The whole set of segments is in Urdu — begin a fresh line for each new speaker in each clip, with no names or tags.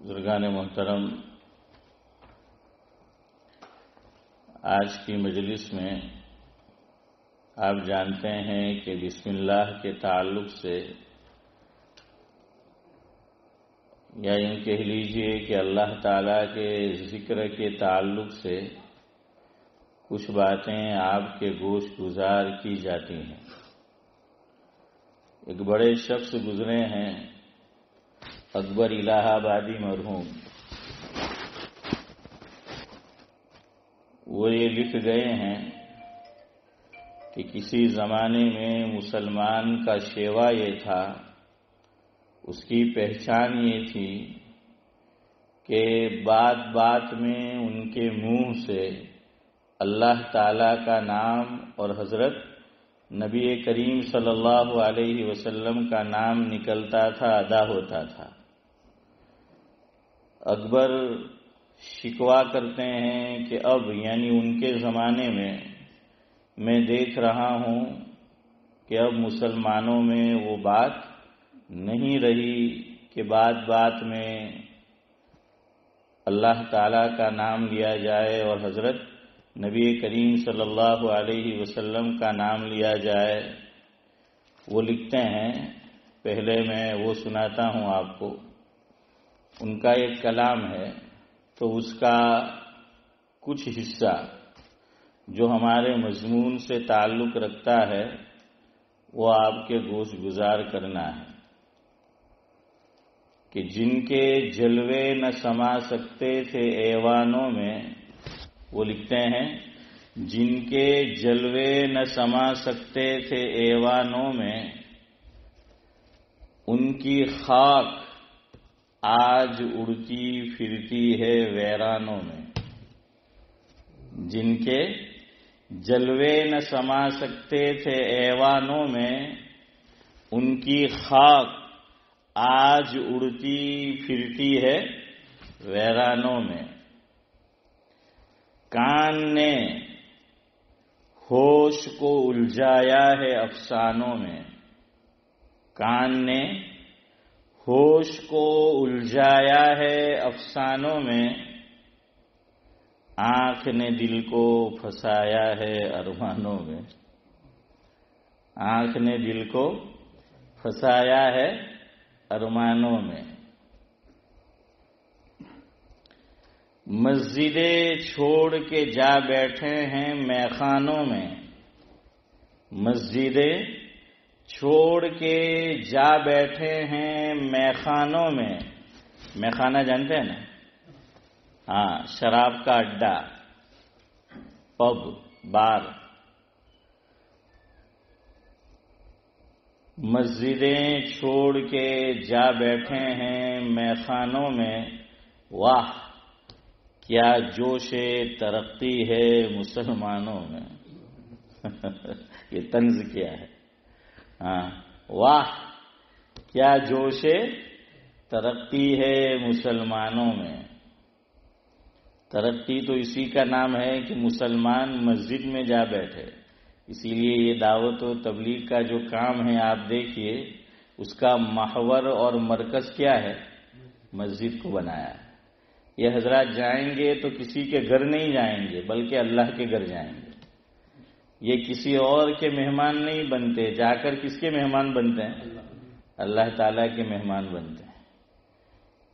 بزرگان محترم، آج کی مجلس میں آپ جانتے ہیں کہ بسم اللہ کے تعلق سے یا یوں کہہ لیجئے کہ اللہ تعالیٰ کے ذکر کے تعلق سے کچھ باتیں آپ کے گوش گزار کی جاتی ہیں۔ ایک بڑے شخص گزرے ہیں، اکبر الہ آبادی مرحوم، وہ یہ لکھ گئے ہیں کہ کسی زمانے میں مسلمان کا شیوا یہ تھا، اس کی پہچان یہ تھی کہ بات بات میں ان کے منہ سے اللہ تعالیٰ کا نام اور حضرت نبی کریم صلی اللہ علیہ وسلم کا نام نکلتا تھا، ادا ہوتا تھا۔ اکبر شکوہ کرتے ہیں کہ اب یعنی ان کے زمانے میں دیکھ رہا ہوں کہ اب مسلمانوں میں وہ بات نہیں رہی کہ بات بات میں اللہ تعالیٰ کا نام لیا جائے اور حضرت نبی کریم صلی اللہ علیہ وسلم کا نام لیا جائے۔ وہ لکھتے ہیں، پہلے میں وہ سناتا ہوں آپ کو، ان کا ایک کلام ہے تو اس کا کچھ حصہ جو ہمارے مضمون سے تعلق رکھتا ہے وہ آپ کے گوش گزار کرنا ہے کہ جن کے جلوے نہ سما سکتے تھے ایوانوں میں، وہ لکھتے ہیں جن کے جلوے نہ سما سکتے تھے ایوانوں میں، ان کی خاک آج اڑتی پھرتی ہے ویرانوں میں۔ جن کے جلوے نہ سما سکتے تھے ایوانوں میں، ان کی خاک آج اڑتی پھرتی ہے ویرانوں میں۔ کان نے ہوش کو الجھایا ہے افسانوں میں، کان نے ہوش کو الجھایا ہے افسانوں میں، آنکھ نے دل کو پھنسایا ہے ارمانوں میں، آنکھ نے دل کو پھنسایا ہے ارمانوں میں۔ مسجدیں چھوڑ کے جا بیٹھے ہیں میخانوں میں، مسجدیں چھوڑ کے جا بیٹھے ہیں میخانوں میں۔ میخانہ جانتے ہیں نا؟ ہاں، شراب کا اڈا، پب، بار۔ مسجدیں چھوڑ کے جا بیٹھے ہیں میخانوں میں، واہ کیا جوش ترقی ہے مسلمانوں میں۔ یہ طنز کیا ہے؟ ہاں، واہ کیا جوش ترقی ہے مسلمانوں میں۔ ترقی تو اسی کا نام ہے کہ مسلمان مسجد میں جا بیٹھے، اسی لیے یہ دعوت و تبلیغ کا جو کام ہے آپ دیکھیے اس کا محور اور مرکز کیا ہے؟ مسجد کو بنایا ہے۔ یہ حضرات جائیں گے تو کسی کے گھر نہیں جائیں گے بلکہ اللہ کے گھر جائیں گے۔ یہ کسی اور کے مہمان نہیں بنتے، جا کر کس کے مہمان بنتے ہیں؟ اللہ تعالیٰ کے مہمان بنتے ہیں۔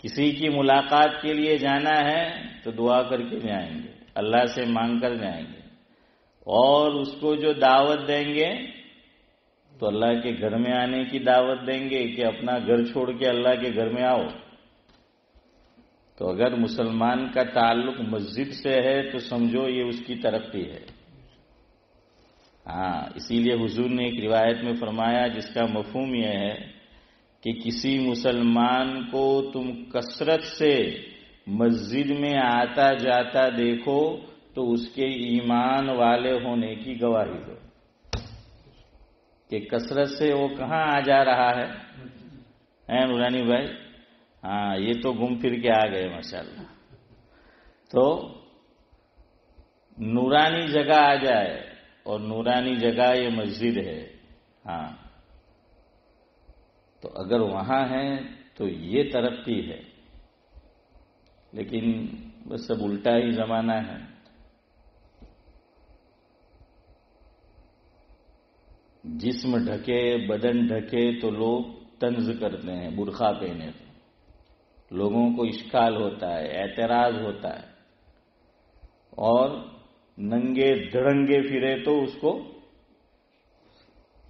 کسی کی ملاقات کے لیے جانا ہے تو دعا کر کے جائیں گے، اللہ سے مانگ کر جائیں گے، اور اس کو جو دعوت دیں گے تو اللہ کے گھر میں آنے کی دعوت دیں گے کہ اپنا گھر چھوڑ کے اللہ کے گھر میں آؤ۔ تو اگر مسلمان کا تعلق مسجد سے ہے تو سمجھو یہ اس کی ترقی ہے۔ ہاں، اسی لیے حضور نے ایک روایت میں فرمایا جس کا مفہوم یہ ہے کہ کسی مسلمان کو تم کثرت سے مسجد میں آتا جاتا دیکھو تو اس کے ایمان والے ہونے کی گواہی دو کہ کثرت سے وہ کہاں آ جا رہا ہے؟ نورانی بھائی، ہاں یہ تو گھوم پھر کے آ گئے ماشاءاللہ۔ تو نورانی جگہ آ جائے، اور نورانی جگہ یہ مسجد ہے، ہاں تو اگر وہاں ہیں تو یہ ترقی ہے۔ لیکن بس اب الٹا ہی زمانہ ہے. جسم ڈھکے، بدن ڈھکے تو لوگ طنز کرتے ہیں، برقع پہنے تو لوگوں کو اشکال ہوتا ہے، اعتراض ہوتا ہے، اور ننگے دھڑنگے پھرے تو اس کو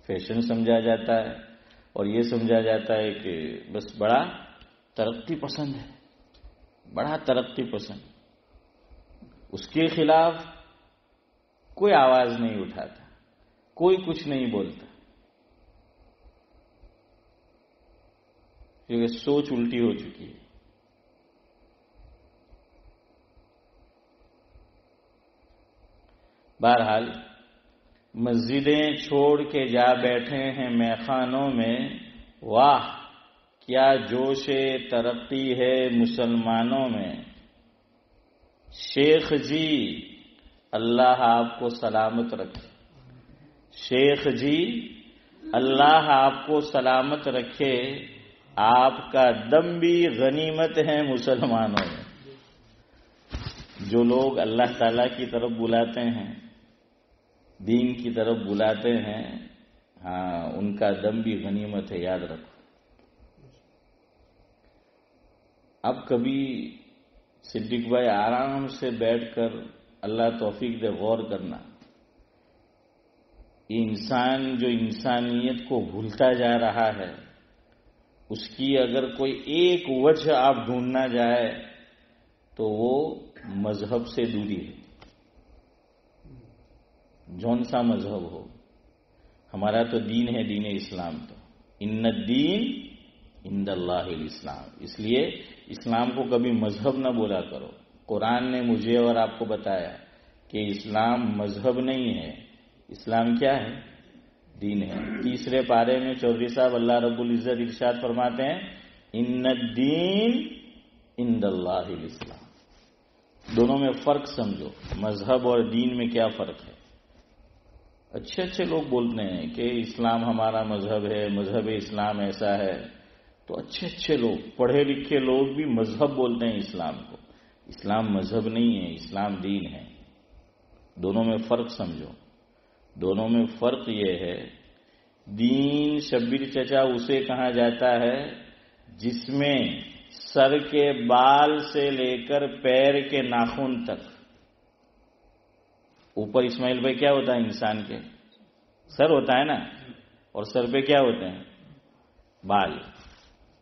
فیشن سمجھا جاتا ہے، اور یہ سمجھا جاتا ہے کہ بس بڑا ترقی پسند ہے، بڑا ترقی پسند. اس کے خلاف کوئی آواز نہیں اٹھاتا، کوئی کچھ نہیں بولتا، کیونکہ سوچ الٹی ہو چکی ہے. بہرحال مسجدیں چھوڑ کے جا بیٹھے ہیں میخانوں میں، واہ کیا جوش ترقی ہے مسلمانوں میں. شیخ جی اللہ آپ کو سلامت رکھے، شیخ جی اللہ آپ کو سلامت رکھے، آپ کا دم بھی غنیمت ہے مسلمانوں میں. جو لوگ اللہ تعالیٰ کی طرف بلاتے ہیں، دین کی طرف بلاتے ہیں، ہاں ان کا دم بھی غنیمت ہے، یاد رکھو. اب کبھی صدیق بھائی آرام سے بیٹھ کر اللہ توفیق دے غور کرنا، یہ انسان جو انسانیت کو بھولتا جا رہا ہے، اس کی اگر کوئی ایک وجہ آپ ڈھونڈنا جائے تو وہ مذہب سے دوری ہے. جون سا مذہب ہو، ہمارا تو دین ہے، دین اسلام. تو ان الدین عند اللہ الاسلام. اس لیے اسلام کو کبھی مذہب نہ بولا کرو. قرآن نے مجھے اور آپ کو بتایا کہ اسلام مذہب نہیں ہے، اسلام کیا ہے؟ دین ہے. تیسرے پارے میں چودھری صاحب اللہ رب العزت ارشاد فرماتے ہیں ان الدین عند اللہ الاسلام. دونوں میں فرق سمجھو، مذہب اور دین میں کیا فرق ہے. اچھے اچھے لوگ بولتے ہیں کہ اسلام ہمارا مذہب ہے، مذہب اسلام ایسا ہے، تو اچھے اچھے لوگ، پڑھے لکھے لوگ بھی مذہب بولتے ہیں اسلام کو. اسلام مذہب نہیں ہے، اسلام دین ہے. دونوں میں فرق سمجھو. دونوں میں فرق یہ ہے، دین شبیر چچا اسے کہا جاتا ہے جس میں سر کے بال سے لے کر پیر کے ناخن تک، اوپر اسماعیل بھائی کیا ہوتا ہے انسان کے؟ سر ہوتا ہے نا، اور سر پہ کیا ہوتے ہیں؟ بال.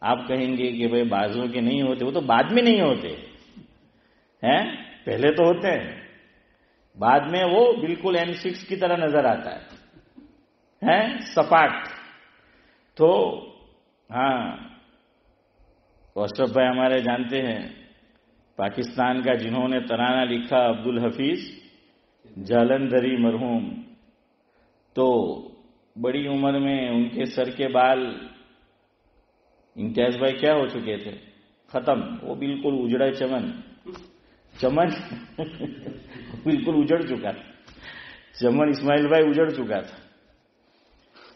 آپ کہیں گے کہ بھائی بازوں کے نہیں ہوتے، وہ تو بعد میں نہیں ہوتے ہیں، پہلے تو ہوتے ہیں، بعد میں وہ بالکل M6 کی طرح نظر آتا ہے سپاٹ. تو ہاں اشرف بھائی ہمارے جانتے ہیں پاکستان کا، جنہوں نے ترانہ لکھا، عبدالحفیظ جالندھری مرحوم، تو بڑی عمر میں ان کے سر کے بال امتیاز بھائی کیا ہو چکے تھے؟ ختم. وہ بالکل اجڑا چمن بالکل اجڑ چکا تھا. چمن اسماعیل بھائی اجڑ چکا تھا.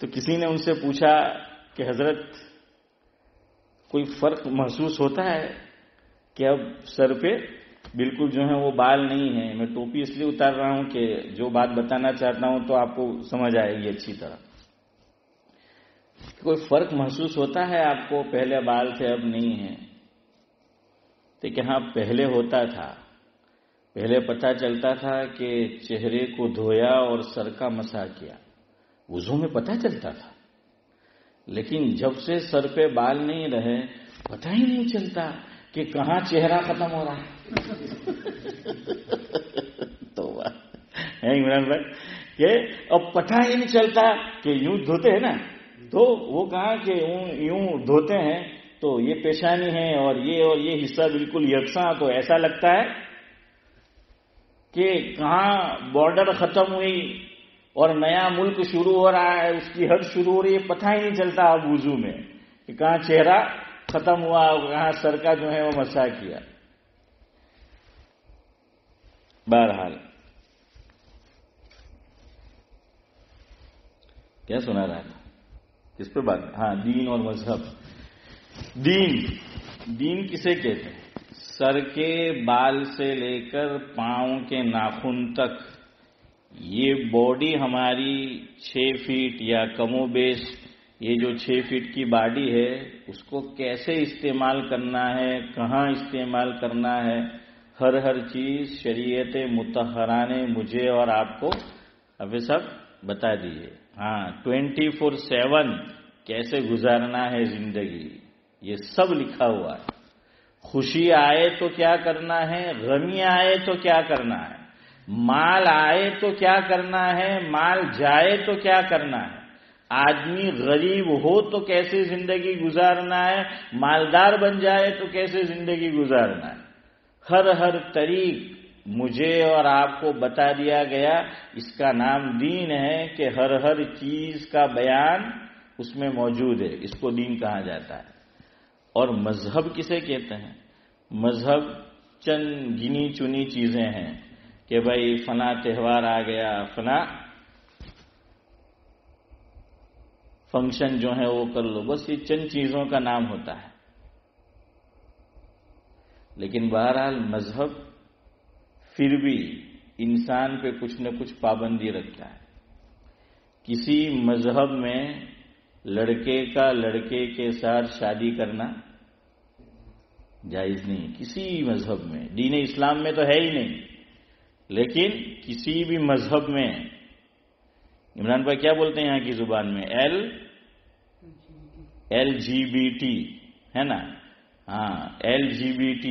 تو کسی نے ان سے پوچھا کہ حضرت کوئی فرق محسوس ہوتا ہے کہ اب سر پہ بالکل جو ہے وہ بال نہیں ہیں؟ میں ٹوپی اس لیے اتار رہا ہوں کہ جو بات بتانا چاہتا ہوں تو آپ کو سمجھ آئے گی اچھی طرح. کوئی فرق محسوس ہوتا ہے آپ کو؟ پہلے بال تھے اب نہیں ہیں. لیکن ہاں پہلے ہوتا تھا. پہلے پتہ چلتا تھا کہ چہرے کو دھویا اور سر کا مسح کیا، وضو میں پتہ چلتا تھا. لیکن جب سے سر پہ بال نہیں رہے، پتہ ہی نہیں چلتا کہ کہاں چہرہ ختم ہو رہا ہے. تو عمران بھائی کہ اب پتہ ہی نہیں چلتا کہ یوں دھوتے ہیں نا، تو وہ کہا کہ یوں دھوتے ہیں تو یہ پیشانی ہے اور یہ حصہ بالکل یکساں، تو ایسا لگتا ہے کہ کہاں بارڈر ختم ہوئی اور نیا ملک شروع ہو رہا ہے، اس کی حد شروع ہو رہی ہے، پتہ ہی نہیں چلتا اب وضو میں کہ کہاں چہرہ ختم ہوا اور کہاں سر کا جو ہے وہ مسح کیا. بہرحال کیا سنا رہا تھا؟ کس پہ بات؟ ہاں دین اور مذہب. دین کسے کہتے ہیں؟ سر کے بال سے لے کر پاؤں کے ناخن تک یہ باڈی ہماری 6 فٹ یا کم و بیش یہ جو 6 فٹ کی باڈی ہے اس کو کیسے استعمال کرنا ہے، کہاں استعمال کرنا ہے، ہر چیز شریعت مطہرہ نے مجھے اور آپ کو ابھی سب بتا دیے. ہاں 24/7 کیسے گزارنا ہے زندگی، یہ سب لکھا ہوا ہے. خوشی آئے تو کیا کرنا ہے، غمی آئے تو کیا کرنا ہے، مال آئے تو کیا کرنا ہے، مال جائے تو کیا کرنا ہے، آدمی غریب ہو تو کیسے زندگی گزارنا ہے، مالدار بن جائے تو کیسے زندگی گزارنا ہے. ہر طریق مجھے اور آپ کو بتا دیا گیا. اس کا نام دین ہے کہ ہر چیز کا بیان اس میں موجود ہے. اس کو دین کہا جاتا ہے. اور مذہب کسے کہتے ہیں؟ مذہب چند گنی چنی چیزیں ہیں کہ بھائی فلاں تہوار آ گیا، فلاں فنکشن جو ہے وہ کر لو، بس یہ چند چیزوں کا نام ہوتا ہے. لیکن بہرحال مذہب پھر بھی انسان پہ کچھ نہ کچھ پابندی رکھتا ہے. کسی مذہب میں لڑکے کا لڑکے کے ساتھ شادی کرنا جائز نہیں. کسی مذہب میں، دین اسلام میں تو ہے ہی نہیں، لیکن کسی بھی مذہب میں. عمران بھائی کیا بولتے ہیں یہاں کی زبان میں؟ LGBT ہے نا؟ ہاں LGBT.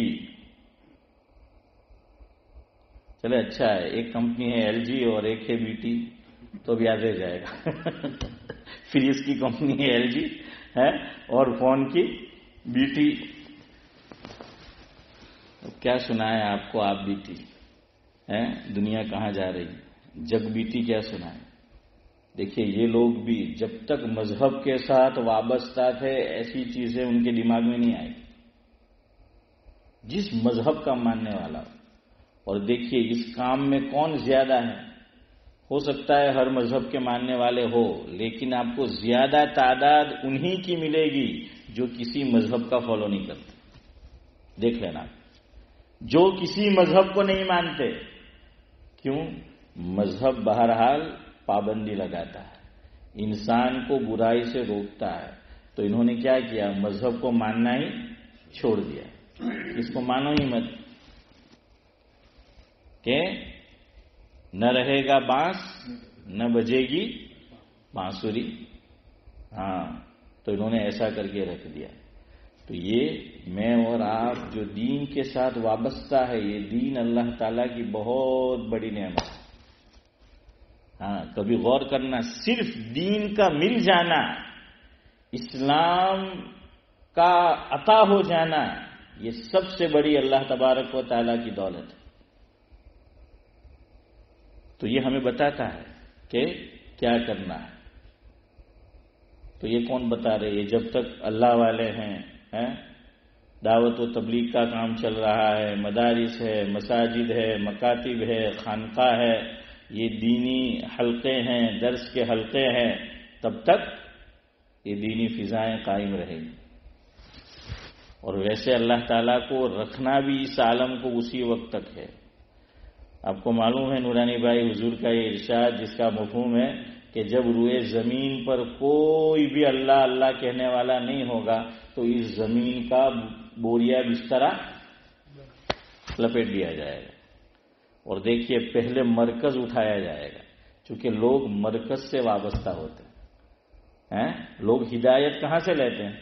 چلے اچھا ہے، ایک کمپنی ہے LG اور ایک ہے BT تو بھی یاد رہ جائے گا. فریج کی کمپنی ہے LG ہے اور فون کی BT. کیا سنا ہے آپ کو؟ آپ BT ہے، دنیا کہاں جا رہی، جگ BT کیا سنا ہے؟ دیکھیے یہ لوگ بھی جب تک مذہب کے ساتھ وابستہ تھے ایسی چیزیں ان کے دماغ میں نہیں آئی. جس مذہب کا ماننے والا، اور دیکھیے اس کام میں کون زیادہ ہے. ہو سکتا ہے ہر مذہب کے ماننے والے ہو، لیکن آپ کو زیادہ تعداد انہی کی ملے گی جو کسی مذہب کا فالو نہیں کرتے. دیکھ لینا، جو کسی مذہب کو نہیں مانتے. کیوں؟ مذہب بہرحال پابندی لگاتا ہے، انسان کو برائی سے روکتا ہے. تو انہوں نے کیا کیا؟ مذہب کو ماننا ہی چھوڑ دیا. اس کو مانو ہی مت کہ نہ رہے گا بانس نہ بجے گی بانسری. ہاں تو انہوں نے ایسا کر کے رکھ دیا. تو یہ میں اور آپ جو دین کے ساتھ وابستہ ہے، یہ دین اللہ تعالیٰ کی بہت بڑی نعمت ہے. ہاں کبھی غور کرنا، صرف دین کا مل جانا، اسلام کا عطا ہو جانا، یہ سب سے بڑی اللہ تبارک و تعالیٰ کی دولت ہے. تو یہ ہمیں بتاتا ہے کہ کیا کرنا ہے. تو یہ کون بتا رہے؟ یہ جب تک اللہ والے ہیں، دعوت و تبلیغ کا کام چل رہا ہے، مدارس ہے، مساجد ہے، مکاتب ہے، خانقاہ ہے، یہ دینی حلقے ہیں، درس کے حلقے ہیں، تب تک یہ دینی فضائیں قائم رہیں گی. اور ویسے اللہ تعالیٰ کو رکھنا بھی اس عالم کو اسی وقت تک ہے. آپ کو معلوم ہے نورانی بھائی حضور کا یہ ارشاد جس کا مفہوم ہے کہ جب روئے زمین پر کوئی بھی اللہ اللہ کہنے والا نہیں ہوگا تو اس زمین کا بوریا بسترا لپیٹ دیا جائے گا. اور دیکھیے پہلے مرکز اٹھایا جائے گا، چونکہ لوگ مرکز سے وابستہ ہوتے ہیں. لوگ ہدایت کہاں سے لیتے ہیں؟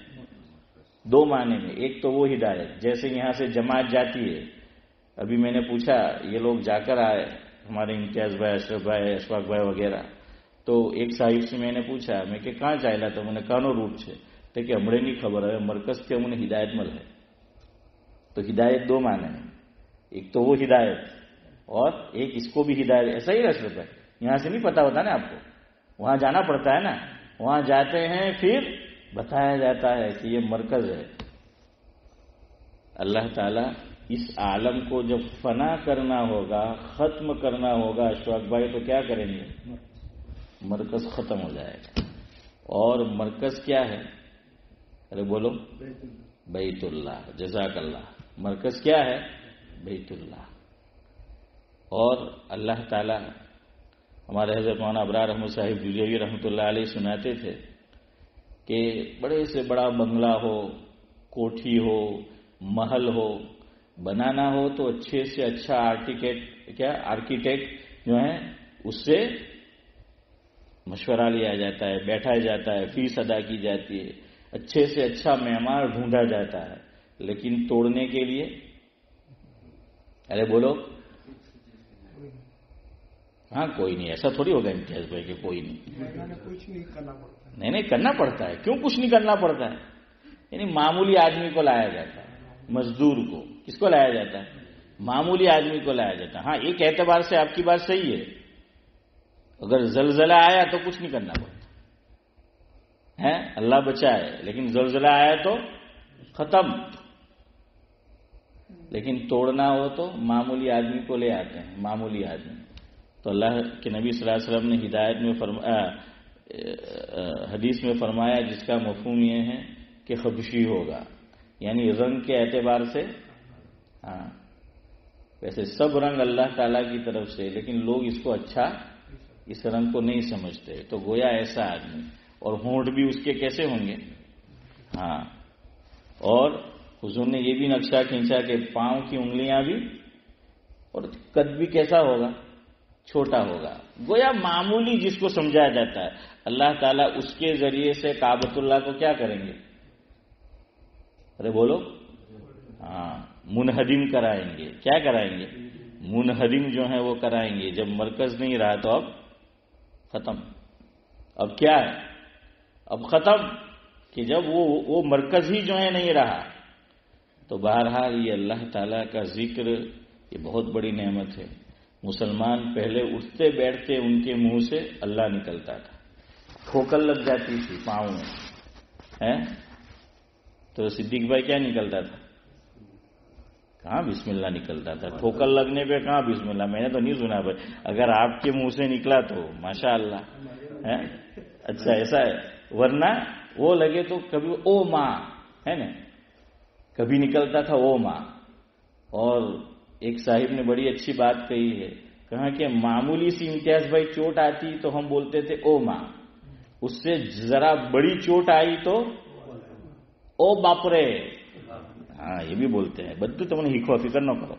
دو معنی میں. ایک تو وہ ہدایت جیسے یہاں سے جماعت جاتی ہے. ابھی میں نے پوچھا، یہ لوگ جا کر آئے، ہمارے امتیاز بھائی، اشرف بھائی، اشفاق بھائی وغیرہ. تو ایک صاحب سے میں نے پوچھا، میں کہ کہاں چاہلا تو میں نے کانو روٹ سے تو کہ ہمیں نہیں خبر ہے مرکز کے انہیں ہدایت مل ہے. تو ہدایت دو معنی ہیں، ایک تو وہ ہدایت اور ایک اس کو بھی ہدایت. ایسا ہی اشرف بھائی، یہاں سے نہیں پتا ہوتا نا آپ کو، وہاں جانا پڑتا ہے نا. وہاں جاتے ہیں پھر بتایا جاتا ہے کہ یہ مرکز ہے. اللہ تعالیٰ اس عالم کو جب فنا کرنا ہوگا، ختم کرنا ہوگا اشفاق بھائی، تو کیا کریں گے؟ مرکز ختم ہو جائے گا. اور مرکز کیا ہے؟ ارے بولو، بیت اللہ. جزاک اللہ. مرکز کیا ہے؟ بیت اللہ. اور اللہ تعالیٰ ہمارے حضرت مولانا ابرار احمد صاحب جوزجوی رحمۃ اللہ علیہ سناتے تھے کہ بڑے سے بڑا بنگلہ ہو، کوٹھی ہو، محل ہو، بنانا ہو تو اچھے سے اچھا آرکیٹیکٹ جو ہے اس سے مشورہ لیا جاتا ہے، بیٹھا جاتا ہے، فیس ادا کی جاتی ہے، اچھے سے اچھا معمار ڈھونڈا جاتا ہے. لیکن توڑنے کے لیے ارے بولو ہاں کوئی نہیں. ایسا تھوڑی ہوگا امتیاز بھائی کہ کوئی نہیں. نہیں کرنا پڑتا ہے. کیوں کچھ نہیں کرنا پڑتا ہے؟ یعنی معمولی آدمی کو لایا جاتا ہے، مزدور کو. کس کو لایا جاتا ہے؟ معمولی آدمی کو لایا جاتا ہے. ہاں ایک اعتبار سے آپ کی بات صحیح ہے، اگر زلزلہ آیا تو کچھ نہیں کرنا پڑتا ہے، اللہ بچائے. لیکن زلزلہ آیا تو ختم. لیکن توڑنا ہو تو معمولی آدمی کو لے آتے ہیں، معمولی آدمی. تو اللہ کے نبی صلی اللہ علیہ وسلم نے ہدایت میں حدیث میں فرمایا جس کا مفہوم یہ ہے کہ حبشی ہوگا، یعنی رنگ کے اعتبار سے. ہاں ویسے سب رنگ اللہ تعالیٰ کی طرف سے، لیکن لوگ اس کو اچھا اس رنگ کو نہیں سمجھتے. تو گویا ایسا آدمی. اور ہونٹ بھی اس کے کیسے ہوں گے؟ ہاں. اور حضور نے یہ بھی نقشہ کھینچا کہ پاؤں کی انگلیاں بھی، اور قد بھی کیسا ہوگا؟ چھوٹا ہوگا. گویا معمولی جس کو سمجھایا جاتا ہے، اللہ تعالیٰ اس کے ذریعے سے کعبۃ اللہ کو کیا کریں گے؟ ارے بولو ہاں منہدم کرائیں گے. کیا کرائیں گے؟ منہدم جو ہے وہ کرائیں گے. جب مرکز نہیں رہا تو اب ختم. اب کیا ہے؟ اب ختم کہ جب وہ مرکز ہی جو ہے نہیں رہا. تو بہرحال یہ اللہ تعالیٰ کا ذکر یہ بہت بڑی نعمت ہے. مسلمان پہلے اٹھتے بیٹھتے ان کے منہ سے اللہ نکلتا تھا، ٹھوکر لگ جاتی تھی پاؤں میں، تو صدیق بھائی کیا نکلتا تھا؟ کہاں بسم اللہ نکلتا تھا. ٹھوکر لگنے پہ کہاں بسم اللہ؟ میں نے تو نہیں سنا بھائی. اگر آپ کے منہ سے نکلا تو ماشاء اللہ ہے. اچھا ایسا ہے. ورنہ وہ لگے تو کبھی او ماں ہے نا، کبھی نکلتا تھا او ماں. اور ایک صاحب نے بڑی اچھی بات کہی ہے، کہا کہ معمولی سی امتیاز بھائی چوٹ آتی تو ہم بولتے تھے او ماں، اس سے ذرا بڑی چوٹ آئی تو او باپرے. ہاں یہ بھی بولتے ہیں. بدو تم نے ہیکو فکر نہ کرو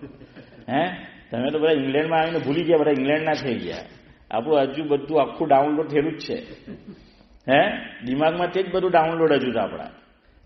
ہیں. તમે તો બધા ઇંગ્લેન્ડમાં આવીને ભૂલી ગયા, બધા ઇંગ્લેન્ડના થઈ ગયા. આપણું હજુ બધું આખું ડાઉનલોડ થયેલું જ છે હે, દિમાગમાં તે જ બધું ડાઉનલોડ હજુ જ આપણા.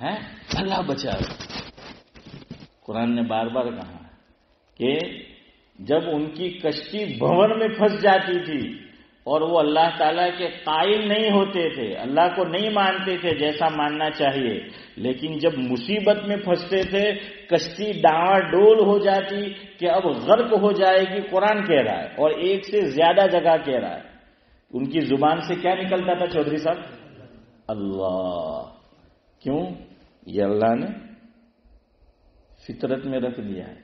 ہے اللہ بچائے. قرآن نے بار بار کہا کہ جب ان کی کشتی بھنور میں پھنس جاتی تھی اور وہ اللہ تعالیٰ کے قائل نہیں ہوتے تھے، اللہ کو نہیں مانتے تھے جیسا ماننا چاہیے، لیکن جب مصیبت میں پھنستے تھے کشتی ڈاواں ڈول ہو جاتی کہ اب غرق ہو جائے گی. قرآن کہہ رہا ہے اور ایک سے زیادہ جگہ کہہ رہا ہے. ان کی زبان سے کیا نکلتا تھا چودھری صاحب؟ اللہ. کیوں؟ یہ اللہ نے فطرت میں رکھ دیا ہے،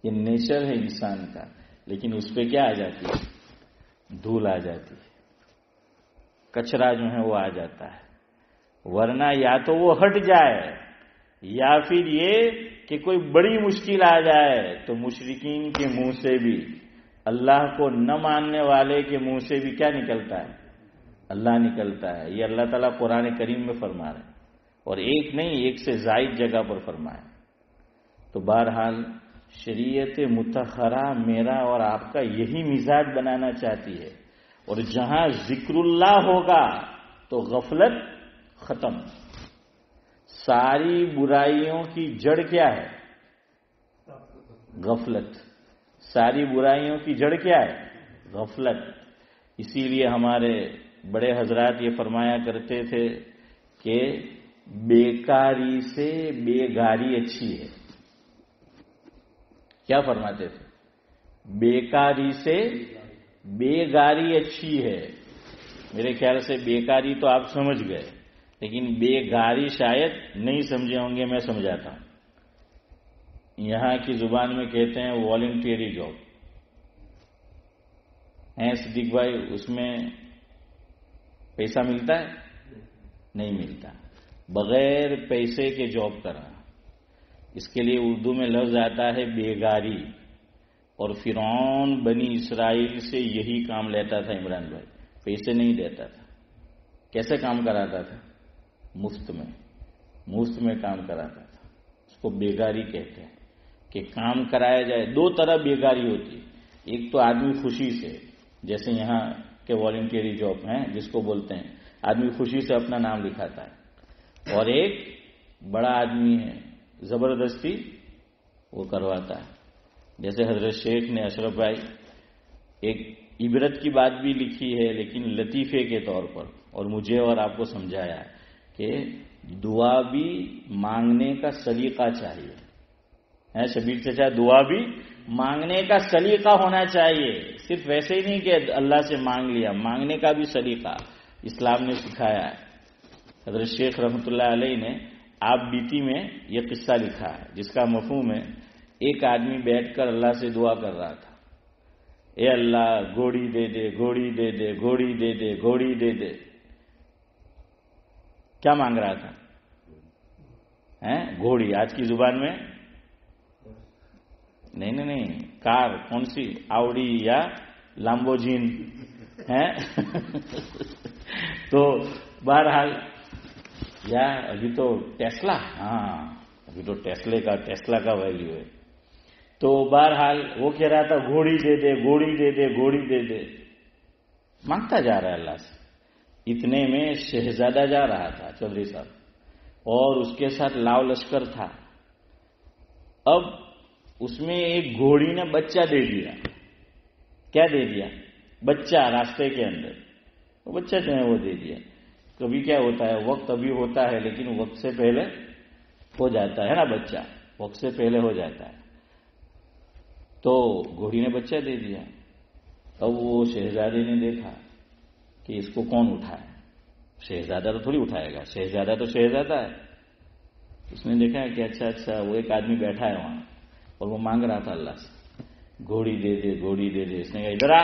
یہ نیچر ہے انسان کا. لیکن اس پہ کیا آ جاتی ہے؟ دھول آ جاتی ہے، کچرا جو ہے وہ آ جاتا ہے. ورنہ یا تو وہ ہٹ جائے یا پھر یہ کہ کوئی بڑی مشکل آ جائے تو مشرکین کے منہ سے بھی، اللہ کو نہ ماننے والے کے منہ سے بھی کیا نکلتا ہے؟ اللہ نکلتا ہے. یہ اللہ تعالیٰ قرآن کریم میں فرما رہے ہیں، اور ایک نہیں ایک سے زائد جگہ پر فرمایا. تو بہرحال شریعت مطہرہ میرا اور آپ کا یہی مزاج بنانا چاہتی ہے. اور جہاں ذکر اللہ ہوگا تو غفلت ختم. ساری برائیوں کی جڑ کیا ہے؟ غفلت. ساری برائیوں کی جڑ کیا ہے؟ غفلت. اسی لیے ہمارے بڑے حضرات یہ فرمایا کرتے تھے کہ بیکاری سے بیگاری اچھی ہے. کیا فرماتے تھے؟ بیکاری سے بیگاری اچھی ہے. میرے خیال سے بیکاری تو آپ سمجھ گئے، لیکن بیگاری شاید نہیں سمجھے ہوں گے. میں سمجھاتا ہوں. یہاں کی زبان میں کہتے ہیں والنٹیری جاب ہے. صدیق بھائی، اس میں پیسہ ملتا ہے؟ نہیں ملتا. بغیر پیسے کے جاب کرنا، اس کے لیے اردو میں لفظ آتا ہے بیگاری. اور فرعون بنی اسرائیل سے یہی کام لیتا تھا عمران بھائی، پیسے نہیں دیتا تھا. کیسے کام کراتا تھا؟ مفت میں کام کراتا تھا. اس کو بیگاری کہتے ہیں کہ کام کرایا جائے. دو طرح بیگاری ہوتی ہے. ایک تو آدمی خوشی سے، جیسے یہاں کے والنٹیری جاب ہیں جس کو بولتے ہیں، آدمی خوشی سے اپنا نام لکھاتا ہے. اور ایک بڑا آدمی ہے، زبردستی وہ کرواتا ہے. جیسے حضرت شیخ نے اشرف بھائی ایک عبرت کی بات بھی لکھی ہے، لیکن لطیفے کے طور پر، اور مجھے اور آپ کو سمجھایا کہ دعا بھی مانگنے کا سلیقہ چاہیے. شبیر چچا، دعا بھی مانگنے کا سلیقہ ہونا چاہیے. صرف ویسے ہی نہیں کہ اللہ سے مانگ لیا، مانگنے کا بھی سلیقہ اسلام نے سکھایا ہے. حضرت شیخ رحمۃ اللہ علیہ نے آپ بیتی میں یہ قصہ لکھا ہے جس کا مفہوم ہے، ایک آدمی بیٹھ کر اللہ سے دعا کر رہا تھا، اے اللہ گھوڑی دے دے، گھوڑی دے دے، گھوڑی دے دے، گھوڑی دے دے. کیا مانگ رہا تھا؟ گھوڑی. آج کی زبان میں نہیں، کار. کون سی؟ آوڈی یا لامبوجین ہے. تو بہرحال، یا ابھی تو ٹیسلا، ابھی تو ٹیسلا کا ویلیو ہے. تو بہرحال وہ کہہ رہا تھا گھوڑی دے دے، گھوڑی دے دے، گھوڑی دے دے. مانگتا جا رہا ہے اللہ سے. اتنے میں شہزادہ جا رہا تھا، چودھری صاحب، اور اس کے ساتھ لاؤ لشکر تھا. اب اس میں ایک گھوڑی نے بچہ دے دیا. کیا دے دیا؟ بچہ. راستے کے اندر وہ بچہ جو ہے وہ دے دیا. کبھی کیا ہوتا ہے، وقت ابھی ہوتا ہے لیکن وقت سے پہلے ہو جاتا ہے نا. بچہ وقت سے پہلے ہو جاتا ہے. تو گھوڑی نے بچہ دے دیا. اب وہ شہزادے نے دیکھا کہ اس کو کون اٹھائے. شہزادہ تو تھوڑی اٹھائے گا، شہزادہ تو شہزادہ ہے. اس نے دیکھا کہ اچھا وہ ایک آدمی بیٹھا ہے وہاں اور وہ مانگ رہا تھا اللہ سے گھوڑی دے دے، گھوڑی دے دے. اس نے کہا ادھر آ.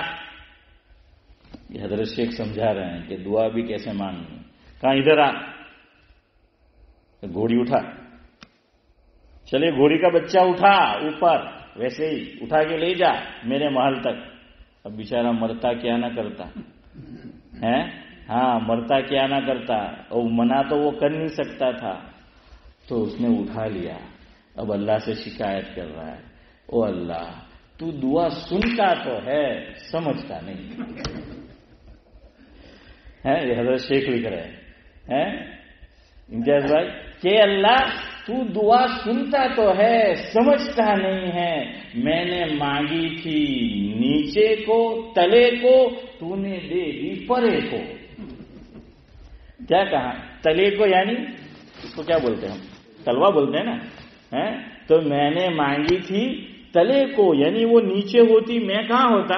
یہ حضرت شیخ سمجھا رہے ہیں کہ دعا بھی کیسے مانگنی. کہاں؟ ادھر آ. گھوڑی اٹھا. چلے گھوڑی کا بچہ اٹھا اوپر، ویسے ہی اٹھا کے لے جا میرے محل تک. اب بیچارہ مرتا کیا نہ کرتا ہے. مرتا کیا نہ کرتا. اور منع تو وہ کر نہیں سکتا تھا. تو اس نے اٹھا لیا. اب اللہ سے شکایت کر رہا ہے، او اللہ تو دعا سنتا تو ہے، سمجھتا نہیں ہے. یہ حضرت شیخ لکھ رہے ہیں امتیاز بھائی کہ اللہ تو دعا سنتا تو ہے، سمجھتا نہیں ہے. میں نے مانگی تھی نیچے کو، تلے کو، تو نے دے دی پرے کو. کیا کہا؟ تلے کو یعنی اس کو کیا بولتے ہیں ہم؟ تلوا بولتے ہیں نا. تو میں نے مانگی تھی تلے کو، یعنی وہ نیچے ہوتی، میں کہاں ہوتا؟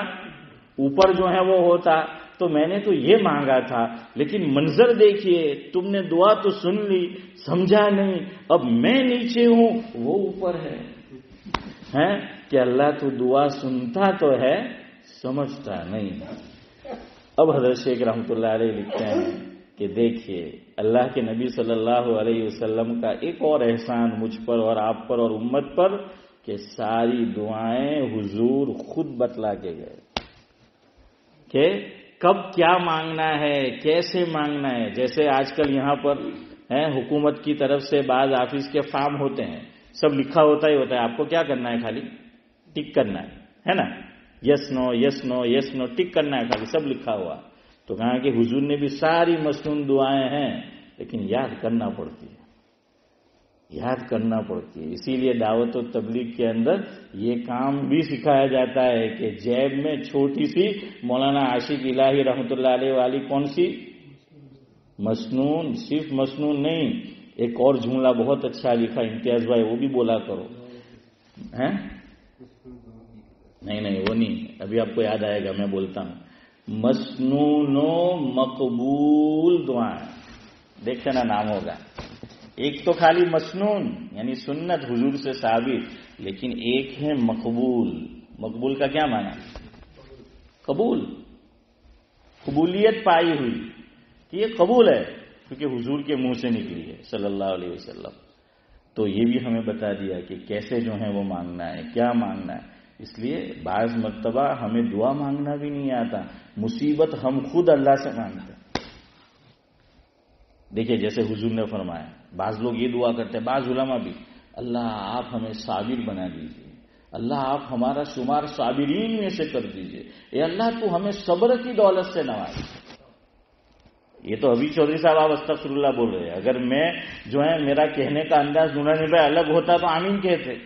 اوپر جو ہے وہ ہوتا. تو میں نے تو یہ مانگا تھا، لیکن منظر دیکھیے، تم نے دعا تو سن لی، سمجھا نہیں. اب میں نیچے ہوں، وہ اوپر ہے. کہ اللہ تو دعا سنتا تو ہے، سمجھتا نہیں. اب حضرت شیخ رحمۃ اللہ علیہ لکھتے ہیں کہ دیکھیے اللہ کے نبی صلی اللہ علیہ وسلم کا ایک اور احسان مجھ پر اور آپ پر اور امت پر، کہ ساری دعائیں حضور خود بتلا کے گئے کہ کب کیا مانگنا ہے، کیسے مانگنا ہے. جیسے آج کل یہاں پر حکومت کی طرف سے بعض آفس کے فارم ہوتے ہیں، سب لکھا ہوتا ہی ہوتا ہے. آپ کو کیا کرنا ہے؟ خالی ٹک کرنا ہے نا. یس نو یس نو یس نو ٹک کرنا ہے، خالی سب لکھا ہوا. تو کہا کہ حضور نے بھی ساری مسنون دعائیں ہیں، لیکن یاد کرنا پڑتی ہے، یاد کرنا پڑتی ہے. اسی لیے دعوت و تبلیغ کے اندر یہ کام بھی سکھایا جاتا ہے کہ جیب میں چھوٹی سی مولانا عاشق الہی رحمۃ اللہ علیہ والی کون سی مسنون، صرف مسنون نہیں، ایک اور جملہ بہت اچھا لکھا امتیاز بھائی، وہ بھی بولا کرو. نہیں وہ نہیں، ابھی آپ کو یاد آئے گا، میں بولتا ہوں. مسنون و مقبول دعائیں، دیکھتے نا نام ہوگا. ایک تو خالی مسنون یعنی سنت حضور سے ثابت، لیکن ایک ہے مقبول. مقبول کا کیا معنی؟ قبول، قبولیت پائی ہوئی کہ یہ قبول ہے کیونکہ حضور کے منہ سے نکلی ہے صلی اللہ علیہ وسلم. تو یہ بھی ہمیں بتا دیا کہ کیسے جو ہے وہ مانگنا ہے، کیا مانگنا ہے. اس لیے بعض مرتبہ ہمیں دعا مانگنا بھی نہیں آتا، مصیبت ہم خود اللہ سے مانگتے ہیں. دیکھیے جیسے حضور نے فرمایا، بعض لوگ یہ دعا کرتے ہیں، بعض علماء بھی، اللہ آپ ہمیں صابر بنا دیجئے، اللہ آپ ہمارا شمار صابرین میں سے کر دیجئے، اے اللہ تو ہمیں صبر کی دولت سے نواز. یہ تو ابھی چودھری صاحب آپ استغفر اللہ بول رہے ہیں. اگر میں جو ہے میرا کہنے کا انداز نورانی بھائی الگ ہوتا تو آمین کہتے،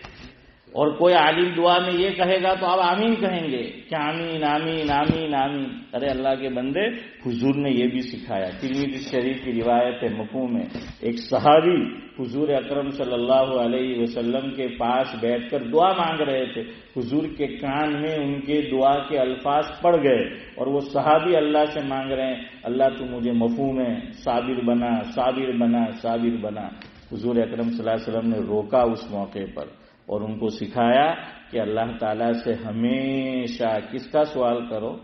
اور کوئی عالم دعا میں یہ کہے گا تو آپ آمین کہیں گے کہ آمین آمین آمین آمین. ارے اللہ کے بندے، حضور نے یہ بھی سکھایا. ترمذی شریف کی روایت ہے، مفہوم ہے، ایک صحابی حضور اکرم صلی اللہ علیہ وسلم کے پاس بیٹھ کر دعا مانگ رہے تھے. حضور کے کان میں ان کے دعا کے الفاظ پڑ گئے اور وہ صحابی اللہ سے مانگ رہے ہیں، اللہ تو مجھے مفہوم ہے صابر بنا صابر بنا صابر بنا. حضور اکرم صلی اللہ علیہ وسلم نے روکا اس موقع پر اور ان کو سکھایا کہ اللہ تعالیٰ سے ہمیشہ کس کا سوال کرو؟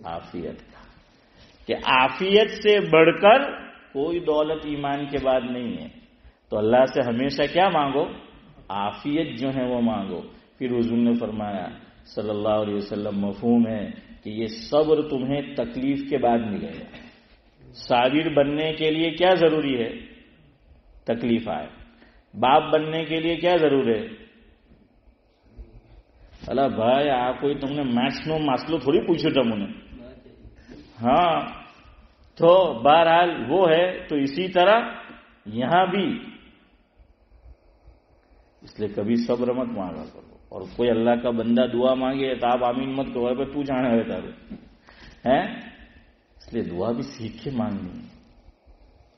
عافیت کا. کہ عافیت سے بڑھ کر کوئی دولت ایمان کے بعد نہیں ہے. تو اللہ سے ہمیشہ کیا مانگو؟ عافیت جو ہے وہ مانگو. پھر حضور نے فرمایا صلی اللہ علیہ وسلم، مفہوم ہے کہ یہ صبر تمہیں تکلیف کے بعد ملے گا. صابر بننے کے لیے کیا ضروری ہے؟ تکلیف آئے. باپ بننے کے لیے کیا ضرور ہے؟ اللہ بھائی آپ کوئی تم نے میتھس مسلو تھوڑی پوچھو تم نے. ہاں تو بہرحال وہ ہے. تو اسی طرح یہاں بھی اس لیے کبھی صبر مت مانگا کرو. اور کوئی اللہ کا بندہ دعا مانگے تو آپ آمین مت کرو، تو جانا ہے تارو ہے. اس لیے دعا بھی سیکھ کے مانگنی ہے.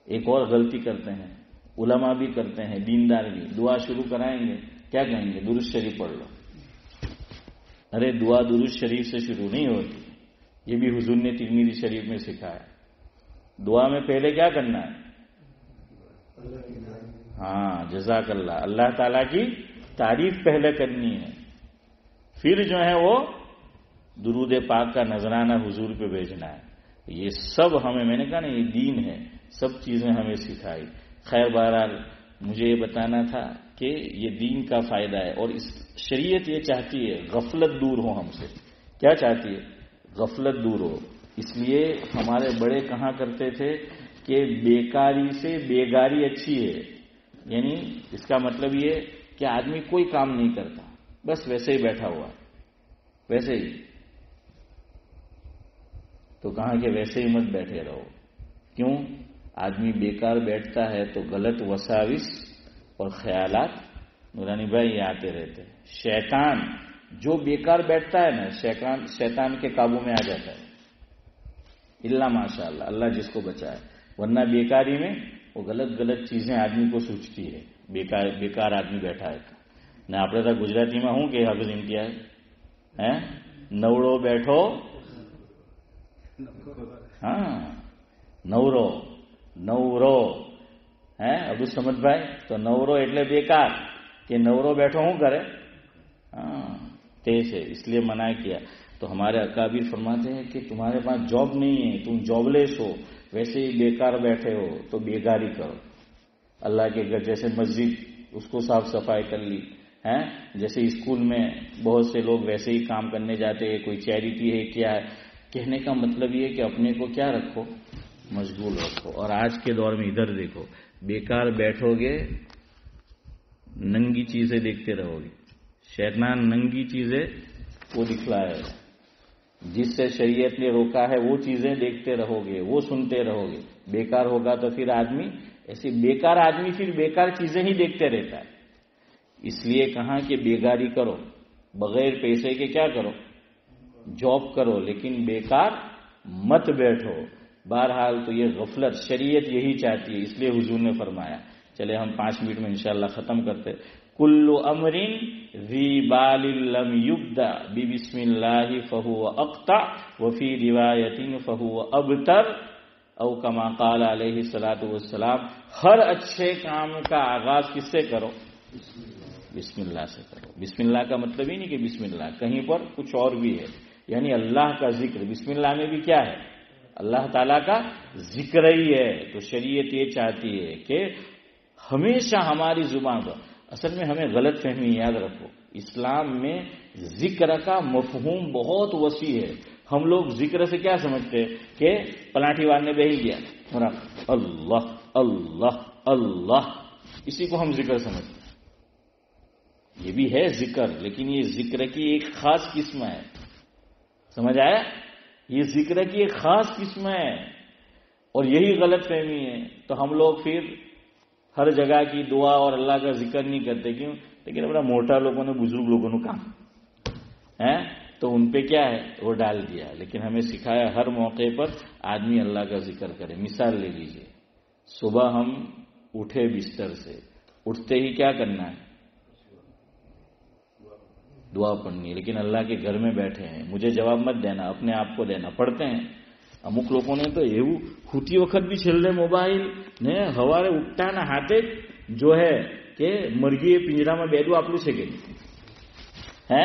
ایک اور غلطی کرتے ہیں علماء بھی کرتے ہیں، دیندار بھی. دعا شروع کرائیں گے کیا کہیں گے؟ درود شریف پڑھ لو. ارے دعا درود شریف سے شروع نہیں ہوتی. یہ بھی حضور نے ترمذی شریف میں سکھایا. دعا میں پہلے کیا کرنا ہے؟ ہاں جزاک اللہ، اللہ تعالیٰ کی تعریف پہلے کرنی ہے. پھر جو ہے وہ درود پاک کا نذرانہ حضور پہ بھیجنا ہے. یہ سب ہمیں، میں نے کہا نا یہ دین ہے، سب چیزیں ہمیں سکھائی. خیر بہرحال مجھے یہ بتانا تھا کہ یہ دین کا فائدہ ہے. اور اس شریعت یہ چاہتی ہے غفلت دور ہو ہم سے. کیا چاہتی ہے؟ غفلت دور ہو. اس لیے ہمارے بڑے کہاں کرتے تھے کہ بیکاری سے بیگاری اچھی ہے. یعنی اس کا مطلب یہ کہ آدمی کوئی کام نہیں کرتا، بس ویسے ہی بیٹھا ہوا، ویسے ہی. تو کہاں کہ ویسے ہی مت بیٹھے رہو. کیوں؟ آدمی بیکار بیٹھتا ہے تو غلط وساوس اور خیالات نورانی بھائی یہ آتے رہتے ہیں. شیطان جو بیکار بیٹھتا ہے نا، شیطان کے قابو میں آ جاتا ہے. اللہ ماشاء اللہ، اللہ جس کو بچائے. ورنہ بیکاری میں وہ غلط چیزیں آدمی کو سوچتی ہے. بیکار آدمی بیٹھا ہے. نہ આપણે તો ગુજરાતીમાં શું કે હવે ઇન્ડિયા હે નવડો બેઠો હા નવરો હે અબુ સમદભાઈ. તો નવરો એટલે બેકાર کہ نورو بیٹھو ہوں کرے. ہاں تیز ہے، اس لیے منع کیا. تو ہمارے اکابر فرماتے ہیں کہ تمہارے پاس جاب نہیں ہے، تم جاب لیس ہو، ویسے ہی بیکار بیٹھے ہو تو بیگاری کرو. اللہ کے گھر جیسے مسجد اس کو صاف صفائی کر لی ہے. جیسے اسکول میں بہت سے لوگ ویسے ہی کام کرنے جاتے ہیں، کوئی چیریٹی ہے کیا ہے. کہنے کا مطلب یہ کہ اپنے کو کیا رکھو؟ مشغول رکھو. اور آج کے دور میں ادھر دیکھو، بیکار بیٹھو گے ننگی چیزیں دیکھتے رہو گے. شیطان ننگی چیزیں وہ دکھلائے، جس سے شریعت نے روکا ہے وہ چیزیں دیکھتے رہو گے، وہ سنتے رہو گے. بیکار ہوگا تو پھر آدمی ایسے بیکار آدمی پھر بیکار چیزیں ہی دیکھتے رہتا ہے. اس لیے کہاں کہ بیگاری کرو، بغیر پیسے کے کیا کرو؟ جاب کرو، لیکن بیکار مت بیٹھو. بہرحال تو یہ غفلت شریعت یہی چاہتی ہے. اس لیے حضور نے فرمایا چلے ہم 5 منٹ میں انشاءاللہ ختم کرتے. کل امر ذی بال لم یبدأ ببسم اللہ فہو اقطع وفی روایت فہو ابتر او کما قال علیہ الصلوۃ والسلام. ہر اچھے کام کا آغاز کس سے کرو؟ بسم اللہ سے کرو. بسم اللہ کا مطلب ہی نہیں کہ بسم اللہ، کہیں پر کچھ اور بھی ہے، یعنی اللہ کا ذکر. بسم اللہ میں بھی کیا ہے؟ اللہ تعالیٰ کا ذکر ہی ہے. تو شریعت یہ چاہتی ہے کہ ہمیشہ ہماری زبان پر، اصل میں ہمیں غلط فہمی یاد رکھو، اسلام میں ذکر کا مفہوم بہت وسیع ہے. ہم لوگ ذکر سے کیا سمجھتے ہیں کہ پلاٹھی والنے بہ ہی گیا اللہ اللہ اللہ، اسی کو ہم ذکر سمجھتے ہیں. یہ بھی ہے ذکر، لیکن یہ ذکر کی ایک خاص قسم ہے. سمجھ آیا؟ یہ ذکر کی ایک خاص قسم ہے اور یہی غلط فہمی ہے. تو ہم لوگ پھر ہر جگہ کی دعا اور اللہ کا ذکر نہیں کرتے. کیوں؟ لیکن اپنا موٹا لوگوں نے، بزرگ لوگوں نے کام ہے تو ان پہ کیا ہے وہ ڈال دیا. لیکن ہمیں سکھایا ہر موقع پر آدمی اللہ کا ذکر کرے. مثال لے لیجئے، صبح ہم اٹھے بستر سے، اٹھتے ہی کیا کرنا ہے؟ دعا پڑھنی ہے. لیکن اللہ کے گھر میں بیٹھے ہیں، مجھے جواب مت دینا، اپنے آپ کو دینا. پڑھتے ہیں. અમુક લોકોને તો એવું ખૂટી વખત બી છેલ્લે મોબાઈલ ને હવારે ઉઠતાના હાથે જો હે કે મુર્ગીએ પિંજરામાં બેડું આપ્યું છે કે નહીં, હે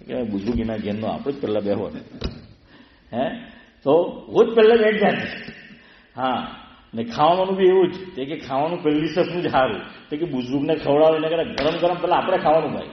કે બુઝુર્ગીના ઘેરનો આપણે જ પહેલા બેહો ને, હે તો હું જ પહેલા બેઠ જાતી. હા, ને ખાવાનું બી એવું જ તે કે ખાવાનું પહેલી સપનું જ સારું, તે કે બુઝુર્ગને ખવડાવે ને કરે ગરમ ગરમ પહેલા આપણે ખાવાનું ભાઈ.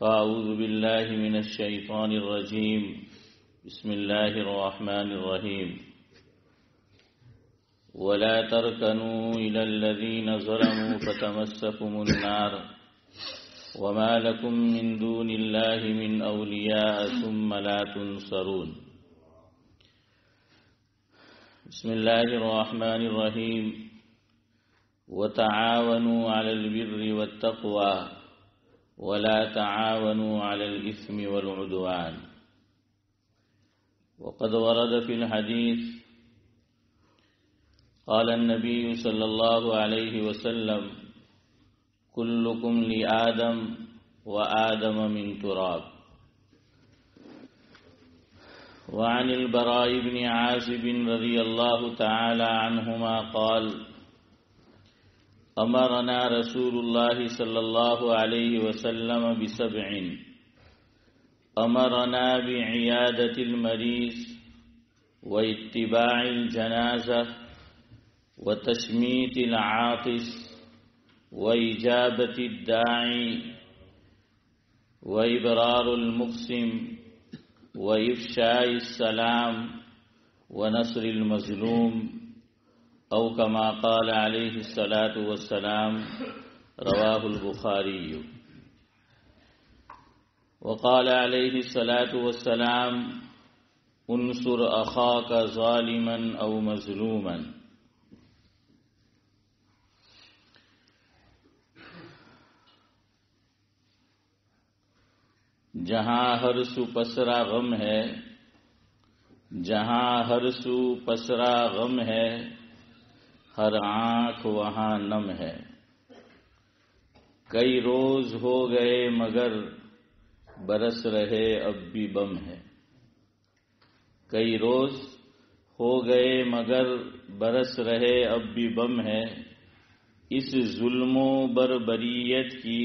أعوذ بالله من الشيطان الرجيم. بسم الله الرحمن الرحيم. ولا تركنوا إلى الذين ظلموا فتمسكم النار وما لكم من دون الله من أولياء ثم لا تنصرون. بسم الله الرحمن الرحيم. وتعاونوا على البر والتقوى ولا تعاونوا على الإثم والعدوان. وقد ورد في الحديث قال النبي صلى الله عليه وسلم كلكم لآدم وآدم من تراب. وعن البراء بن عازب رضي الله تعالى عنهما قال أمرنا رسول الله صلى الله عليه وسلم بسبع. أمرنا بعيادة المريض واتباع الجنازة وتشميت العاطس وإجابة الداعي وإبرار المقسم وإفشاء السلام ونصر المظلوم أو كما قال عليه الصلاة والسلام. رواه البخاري. وقال عليه الصلاة والسلام انصر أخاك ظالما أو مظلوما. جہاں ہر سو پسرا غم ہے، جہاں ہر سو پسرا غم ہے، ہر آنکھ وہاں نم ہے. کئی روز ہو گئے مگر برس رہے اب بھی بم ہے. کئی روز ہو گئے مگر برس رہے اب بھی بم ہے. اس ظلم و بربریت کی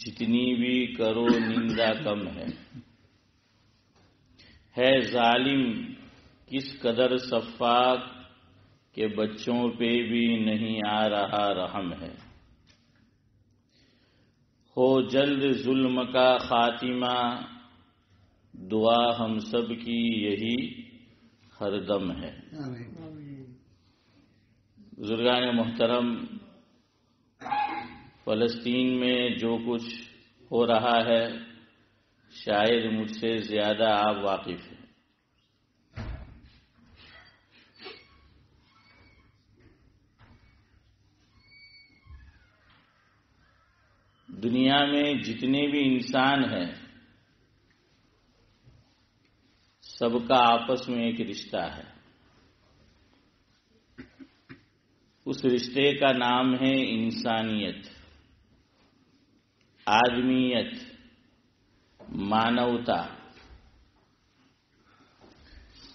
جتنی بھی کرو نندا کم ہے. ہے ظالم کس قدر سفاک کہ بچوں پہ بھی نہیں آ رہا رحم ہے. ہو جلد ظلم کا خاتمہ دعا ہم سب کی یہی ہر دم ہے. بزرگان محترم، فلسطین میں جو کچھ ہو رہا ہے شاید مجھ سے زیادہ آپ واقف ہیں. دنیا میں جتنے بھی انسان ہیں سب کا آپس میں ایک رشتہ ہے. اس رشتے کا نام ہے انسانیت، آدمیت، مانوتا.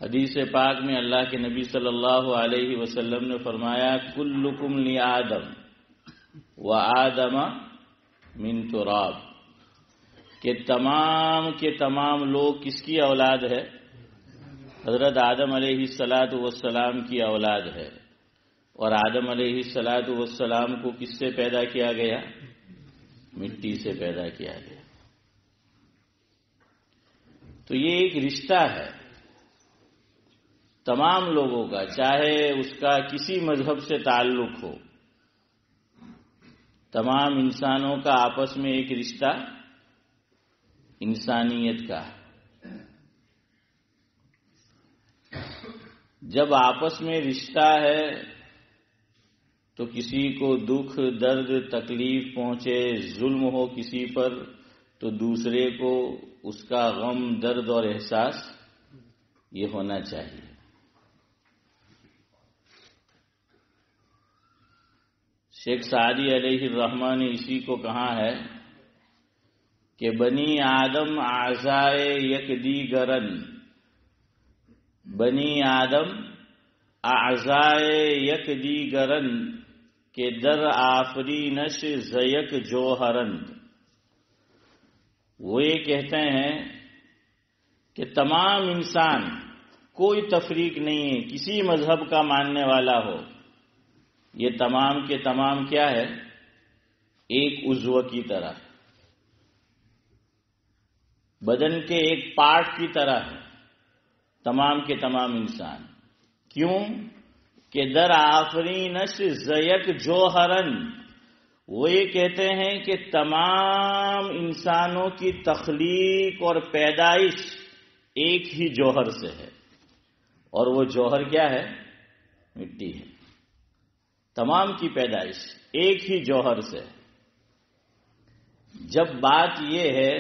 حدیث پاک میں اللہ کے نبی صلی اللہ علیہ وسلم نے فرمایا کلکم لآدم وآدم من تراب، کہ تمام کے تمام لوگ کس کی اولاد ہے؟ حضرت آدم علیہ السلام کی اولاد ہے. اور آدم علیہ السلام کو کس سے پیدا کیا گیا؟ مٹی سے پیدا کیا گیا. تو یہ ایک رشتہ ہے تمام لوگوں کا، چاہے اس کا کسی مذہب سے تعلق ہو. تمام انسانوں کا آپس میں ایک رشتہ انسانیت کا. جب آپس میں رشتہ ہے تو کسی کو دکھ درد تکلیف پہنچے، ظلم ہو کسی پر تو دوسرے کو اس کا غم درد اور احساس یہ ہونا چاہیے. شیخ سعدی علیہ الرحمہ نے اسی کو کہا ہے کہ بنی آدم اعضائے یک دیگرن، بنی آدم اعضائے یک دیگرن کہ در آفرینش زیک جوہرند. وہ یہ کہتے ہیں کہ تمام انسان، کوئی تفریق نہیں ہے، کسی مذہب کا ماننے والا ہو، یہ تمام کے تمام کیا ہے؟ ایک عضو کی طرح. بدن کے ایک پارٹ کی طرح ہے تمام کے تمام انسان. کیوں کہ در آفرینش زیک جوہرن، وہ یہ کہتے ہیں کہ تمام انسانوں کی تخلیق اور پیدائش ایک ہی جوہر سے ہے، اور وہ جوہر کیا ہے؟ مٹی ہے. تمام کی پیدائش ایک ہی جوہر سے. جب بات یہ ہے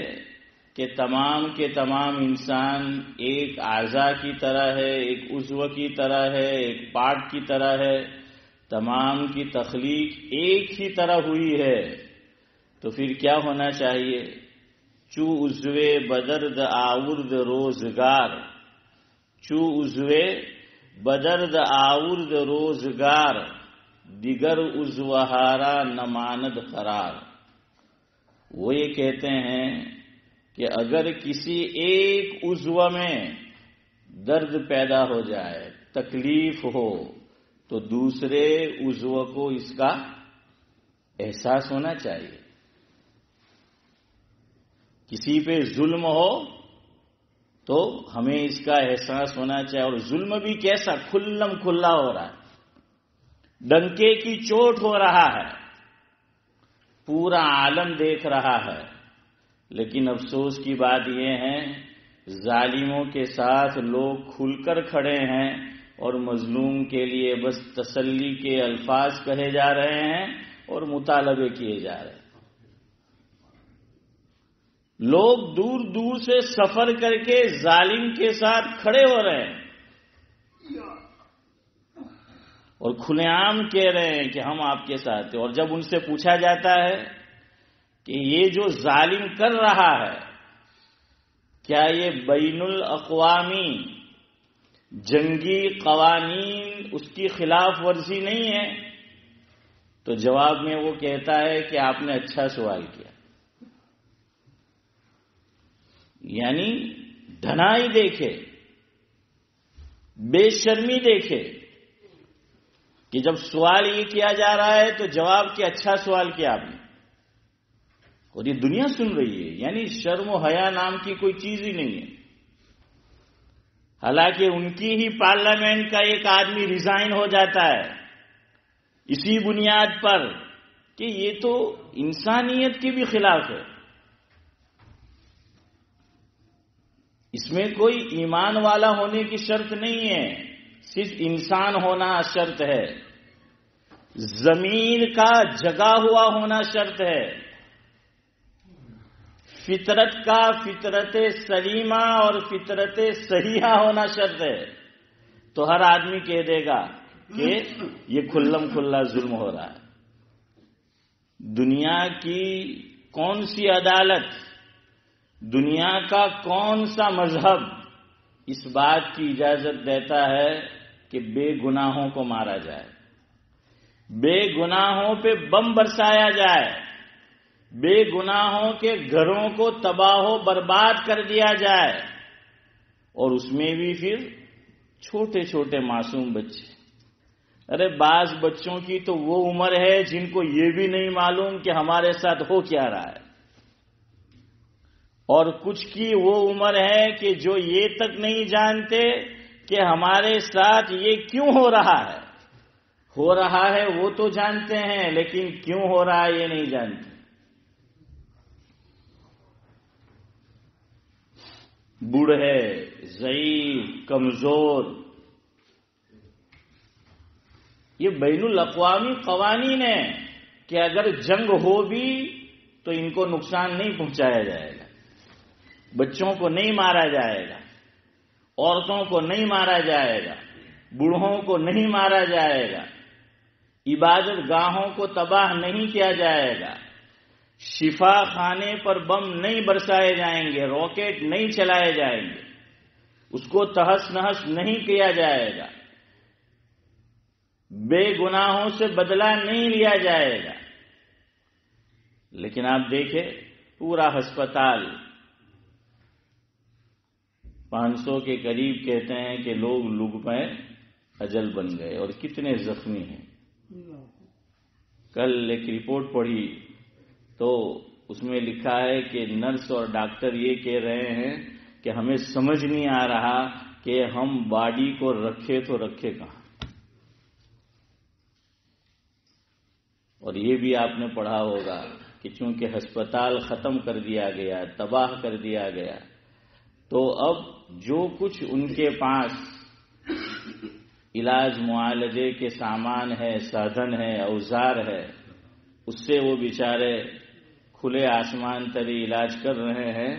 کہ تمام کے تمام انسان ایک اعضاء کی طرح ہے، ایک عضو کی طرح ہے، ایک پارٹ کی طرح ہے، تمام کی تخلیق ایک ہی طرح ہوئی ہے، تو پھر کیا ہونا چاہیے؟ چو عضوے بدرد آورد روزگار، چو عضوے بدرد آورد روزگار، دیگر عضوہارا نماند قرار. وہ یہ کہتے ہیں کہ اگر کسی ایک عضو میں درد پیدا ہو جائے، تکلیف ہو، تو دوسرے عضو کو اس کا احساس ہونا چاہیے. کسی پہ ظلم ہو تو ہمیں اس کا احساس ہونا چاہیے. اور ظلم بھی کیسا؟ کھلم کھلا ہو رہا ہے، ڈنکے کی چوٹ ہو رہا ہے، پورا عالم دیکھ رہا ہے. لیکن افسوس کی بات یہ ہے ظالموں کے ساتھ لوگ کھل کر کھڑے ہیں اور مظلوم کے لیے بس تسلی کے الفاظ کہے جا رہے ہیں اور مطالبے کیے جا رہے ہیں. لوگ دور دور سے سفر کر کے ظالم کے ساتھ کھڑے ہو رہے ہیں اور کھلے عام کہہ رہے ہیں کہ ہم آپ کے ساتھ ہیں. اور جب ان سے پوچھا جاتا ہے کہ یہ جو ظالم کر رہا ہے کیا یہ بین الاقوامی جنگی قوانین اس کی خلاف ورزی نہیں ہے؟ تو جواب میں وہ کہتا ہے کہ آپ نے اچھا سوال کیا. یعنی ڈھنائی دیکھے، بے شرمی دیکھے کہ جب سوال یہ کیا جا رہا ہے تو جواب کہ اچھا سوال کیا آپ نے. اور یہ دنیا سن رہی ہے، یعنی شرم و حیا نام کی کوئی چیز ہی نہیں ہے. حالانکہ ان کی ہی پارلیمنٹ کا ایک آدمی ریزائن ہو جاتا ہے اسی بنیاد پر کہ یہ تو انسانیت کے بھی خلاف ہے. اس میں کوئی ایمان والا ہونے کی شرط نہیں ہے، صرف انسان ہونا شرط ہے، ضمیر کا جگا ہوا ہونا شرط ہے، فطرت کا فطرت سلیمہ اور فطرت صحیحہ ہونا شرط ہے. تو ہر آدمی کہہ دے گا کہ یہ کھلم کھلا ظلم ہو رہا ہے. دنیا کی کون سی عدالت، دنیا کا کون سا مذہب اس بات کی اجازت دیتا ہے کہ بے گناہوں کو مارا جائے، بے گناہوں پہ بم برسایا جائے، بے گناہوں کے گھروں کو تباہ و برباد کر دیا جائے، اور اس میں بھی پھر چھوٹے چھوٹے معصوم بچے. ارے بعض بچوں کی تو وہ عمر ہے جن کو یہ بھی نہیں معلوم کہ ہمارے ساتھ ہو کیا رہا ہے، اور کچھ کی وہ عمر ہے کہ جو یہ تک نہیں جانتے کہ ہمارے ساتھ یہ کیوں ہو رہا ہے. ہو رہا ہے وہ تو جانتے ہیں، لیکن کیوں ہو رہا ہے یہ نہیں جانتے. بوڑھے، ضعیف، کمزور، یہ بین الاقوامی قوانین ہیں کہ اگر جنگ ہو بھی تو ان کو نقصان نہیں پہنچایا جائے گا، بچوں کو نہیں مارا جائے گا، عورتوں کو نہیں مارا جائے گا، بوڑھوں کو نہیں مارا جائے گا، عبادت گاہوں کو تباہ نہیں کیا جائے گا، شفا خانے پر بم نہیں برسائے جائیں گے، راکٹ نہیں چلائے جائیں گے، اس کو تہس نہس نہیں کیا جائے گا، بے گناہوں سے بدلہ نہیں لیا جائے گا. لیکن آپ دیکھیں پورا ہسپتال 500 کے قریب کہتے ہیں کہ لوگ لقمۂ اجل بن گئے، اور کتنے زخمی ہیں. کل ایک رپورٹ پڑھی تو اس میں لکھا ہے کہ نرس اور ڈاکٹر یہ کہہ رہے ہیں کہ ہمیں سمجھ نہیں آ رہا کہ ہم باڈی کو رکھے تو رکھے کہاں. اور یہ بھی آپ نے پڑھا ہوگا کہ چونکہ ہسپتال ختم کر دیا گیا، تباہ کر دیا گیا، تو اب جو کچھ ان کے پاس علاج معالجے کے سامان ہے، سادھن ہے، اوزار ہے، اس سے وہ بیچارے کھلے آسمان تلے علاج کر رہے ہیں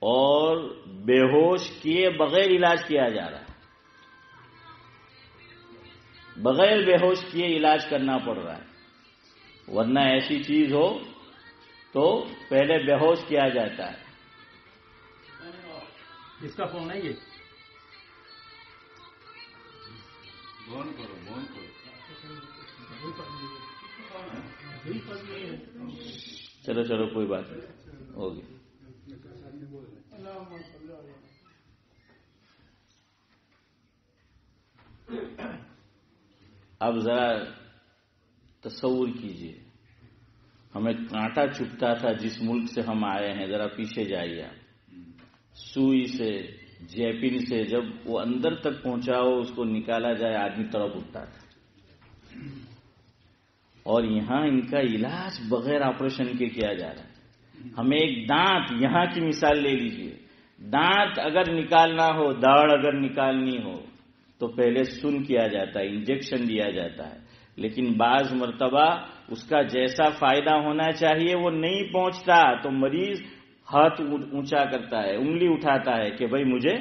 اور بے ہوش کیے بغیر علاج کیا جا رہا ہے. بغیر بے ہوش کیے علاج کرنا پڑ رہا ہے. ورنہ ایسی چیز ہو تو پہلے بے ہوش کیا جاتا ہے.
اس کا فون ہے یہ.
چلو چلو کوئی بات نہیں، ہوگی. اب ذرا تصور کیجئے، ہمیں کانٹا چبھتا تھا جس ملک سے ہم آئے ہیں، ذرا پیچھے جائیے آپ. سوئی سے، جیپن سے جب وہ اندر تک پہنچا ہو، اس کو نکالا جائے، آدمی تڑپ اٹھتا تھا. اور یہاں ان کا علاج بغیر آپریشن کے کیا جا رہا ہے. ہمیں ایک دانت، یہاں کی مثال لے لیجئے، دانت اگر نکالنا ہو، داڑھ اگر نکالنی ہو تو پہلے سن کیا جاتا ہے، انجیکشن دیا جاتا ہے. لیکن بعض مرتبہ اس کا جیسا فائدہ ہونا چاہیے وہ نہیں پہنچتا، تو مریض ہاتھ اونچا کرتا ہے، انگلی اٹھاتا ہے کہ بھائی مجھے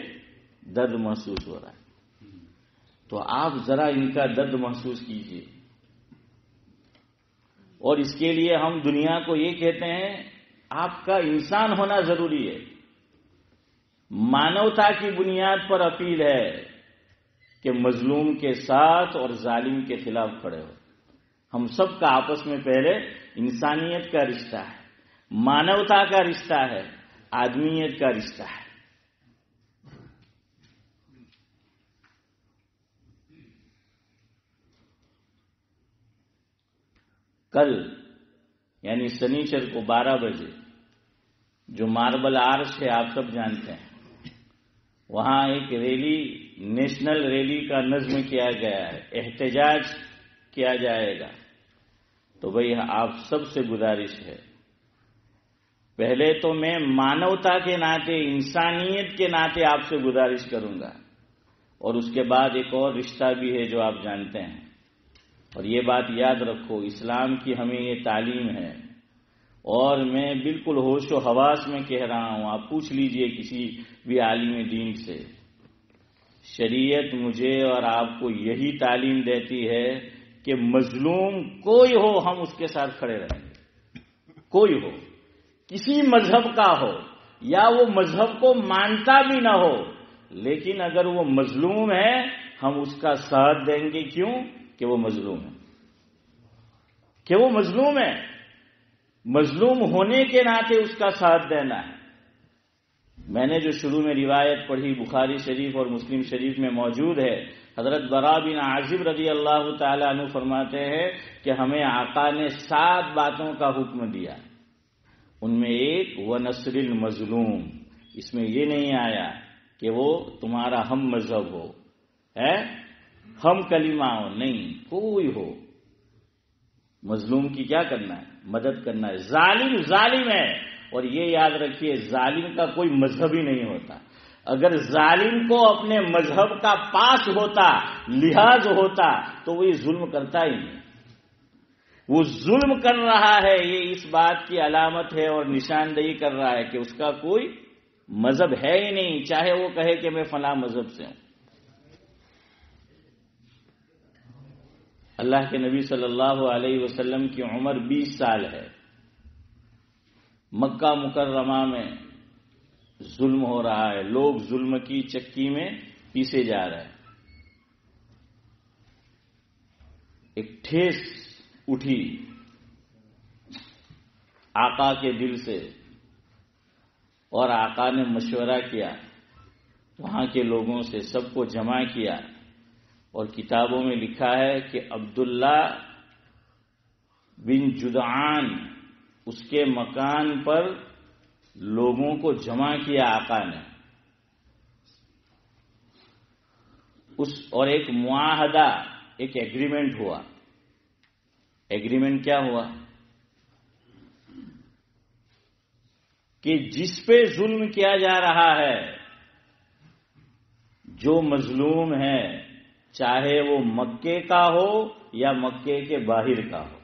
درد محسوس ہو رہا ہے. تو آپ ذرا ان کا درد محسوس کیجئے. اور اس کے لیے ہم دنیا کو یہ کہتے ہیں آپ کا انسان ہونا ضروری ہے. مانوتا کی بنیاد پر اپیل ہے کہ مظلوم کے ساتھ اور ظالم کے خلاف کھڑے ہو. ہم سب کا آپس میں پہلے انسانیت کا رشتہ ہے، مانوتا کا رشتہ ہے، آدمیت کا رشتہ ہے. کل یعنی سنیچر کو 12 بجے جو ماربل آرچ ہے آپ سب جانتے ہیں، وہاں ایک ریلی، نیشنل ریلی کا نظم کیا گیا ہے، احتجاج کیا جائے گا. تو بھئی آپ سب سے گزارش ہے، پہلے تو میں مانوتا کے ناطے، انسانیت کے ناطے آپ سے گزارش کروں گا، اور اس کے بعد ایک اور رشتہ بھی ہے جو آپ جانتے ہیں. اور یہ بات یاد رکھو، اسلام کی ہمیں یہ تعلیم ہے، اور میں بالکل ہوش و حواس میں کہہ رہا ہوں. آپ پوچھ لیجئے کسی بھی عالم دین سے، شریعت مجھے اور آپ کو یہی تعلیم دیتی ہے کہ مظلوم کوئی ہو ہم اس کے ساتھ کھڑے رہیں گے. کوئی ہو، کسی مذہب کا ہو یا وہ مذہب کو مانتا بھی نہ ہو، لیکن اگر وہ مظلوم ہے ہم اس کا ساتھ دیں گے. کیوں؟ کہ وہ مظلوم ہے، کہ وہ مظلوم ہے. مظلوم ہونے کے ناطے اس کا ساتھ دینا ہے. میں نے جو شروع میں روایت پڑھی بخاری شریف اور مسلم شریف میں موجود ہے، حضرت برا بن عازب رضی اللہ تعالیٰ عنہ فرماتے ہیں کہ ہمیں آقا نے 7 باتوں کا حکم دیا. ان میں ایک وَنَصْرِ الْمَظْلُوم، اس میں یہ نہیں آیا کہ وہ تمہارا ہم مذہب ہو، ہم کلمہ ہو، نہیں، کوئی ہو، مظلوم کی کیا کرنا ہے؟ مدد کرنا ہے. ظالم ظالم ہے، اور یہ یاد رکھیے ظالم کا کوئی مذہب ہی نہیں ہوتا. اگر ظالم کو اپنے مذہب کا پاس ہوتا، لحاظ ہوتا، تو وہ یہ ظلم کرتا ہی نہیں. وہ ظلم کر رہا ہے، یہ اس بات کی علامت ہے اور نشاندہی کر رہا ہے کہ اس کا کوئی مذہب ہے ہی نہیں، چاہے وہ کہے کہ میں فلاں مذہب سے ہوں. اللہ کے نبی صلی اللہ علیہ وسلم کی عمر 20 سال ہے. مکہ مکرمہ میں ظلم ہو رہا ہے، لوگ ظلم کی چکی میں پیسے جا رہے ہیں. ایک ٹھیس اٹھی آقا کے دل سے، اور آقا نے مشورہ کیا وہاں کے لوگوں سے، سب کو جمع کیا، اور کتابوں میں لکھا ہے کہ عبداللہ بن جدعان اس کے مکان پر لوگوں کو جمع کیا آقا نے، اور ایک معاہدہ، ایک ایگریمنٹ ہوا۔ ایگریمنٹ کیا ہوا؟ کہ جس پہ ظلم کیا جا رہا ہے، جو مظلوم ہے، چاہے وہ مکے کا ہو یا مکے کے باہر کا ہو،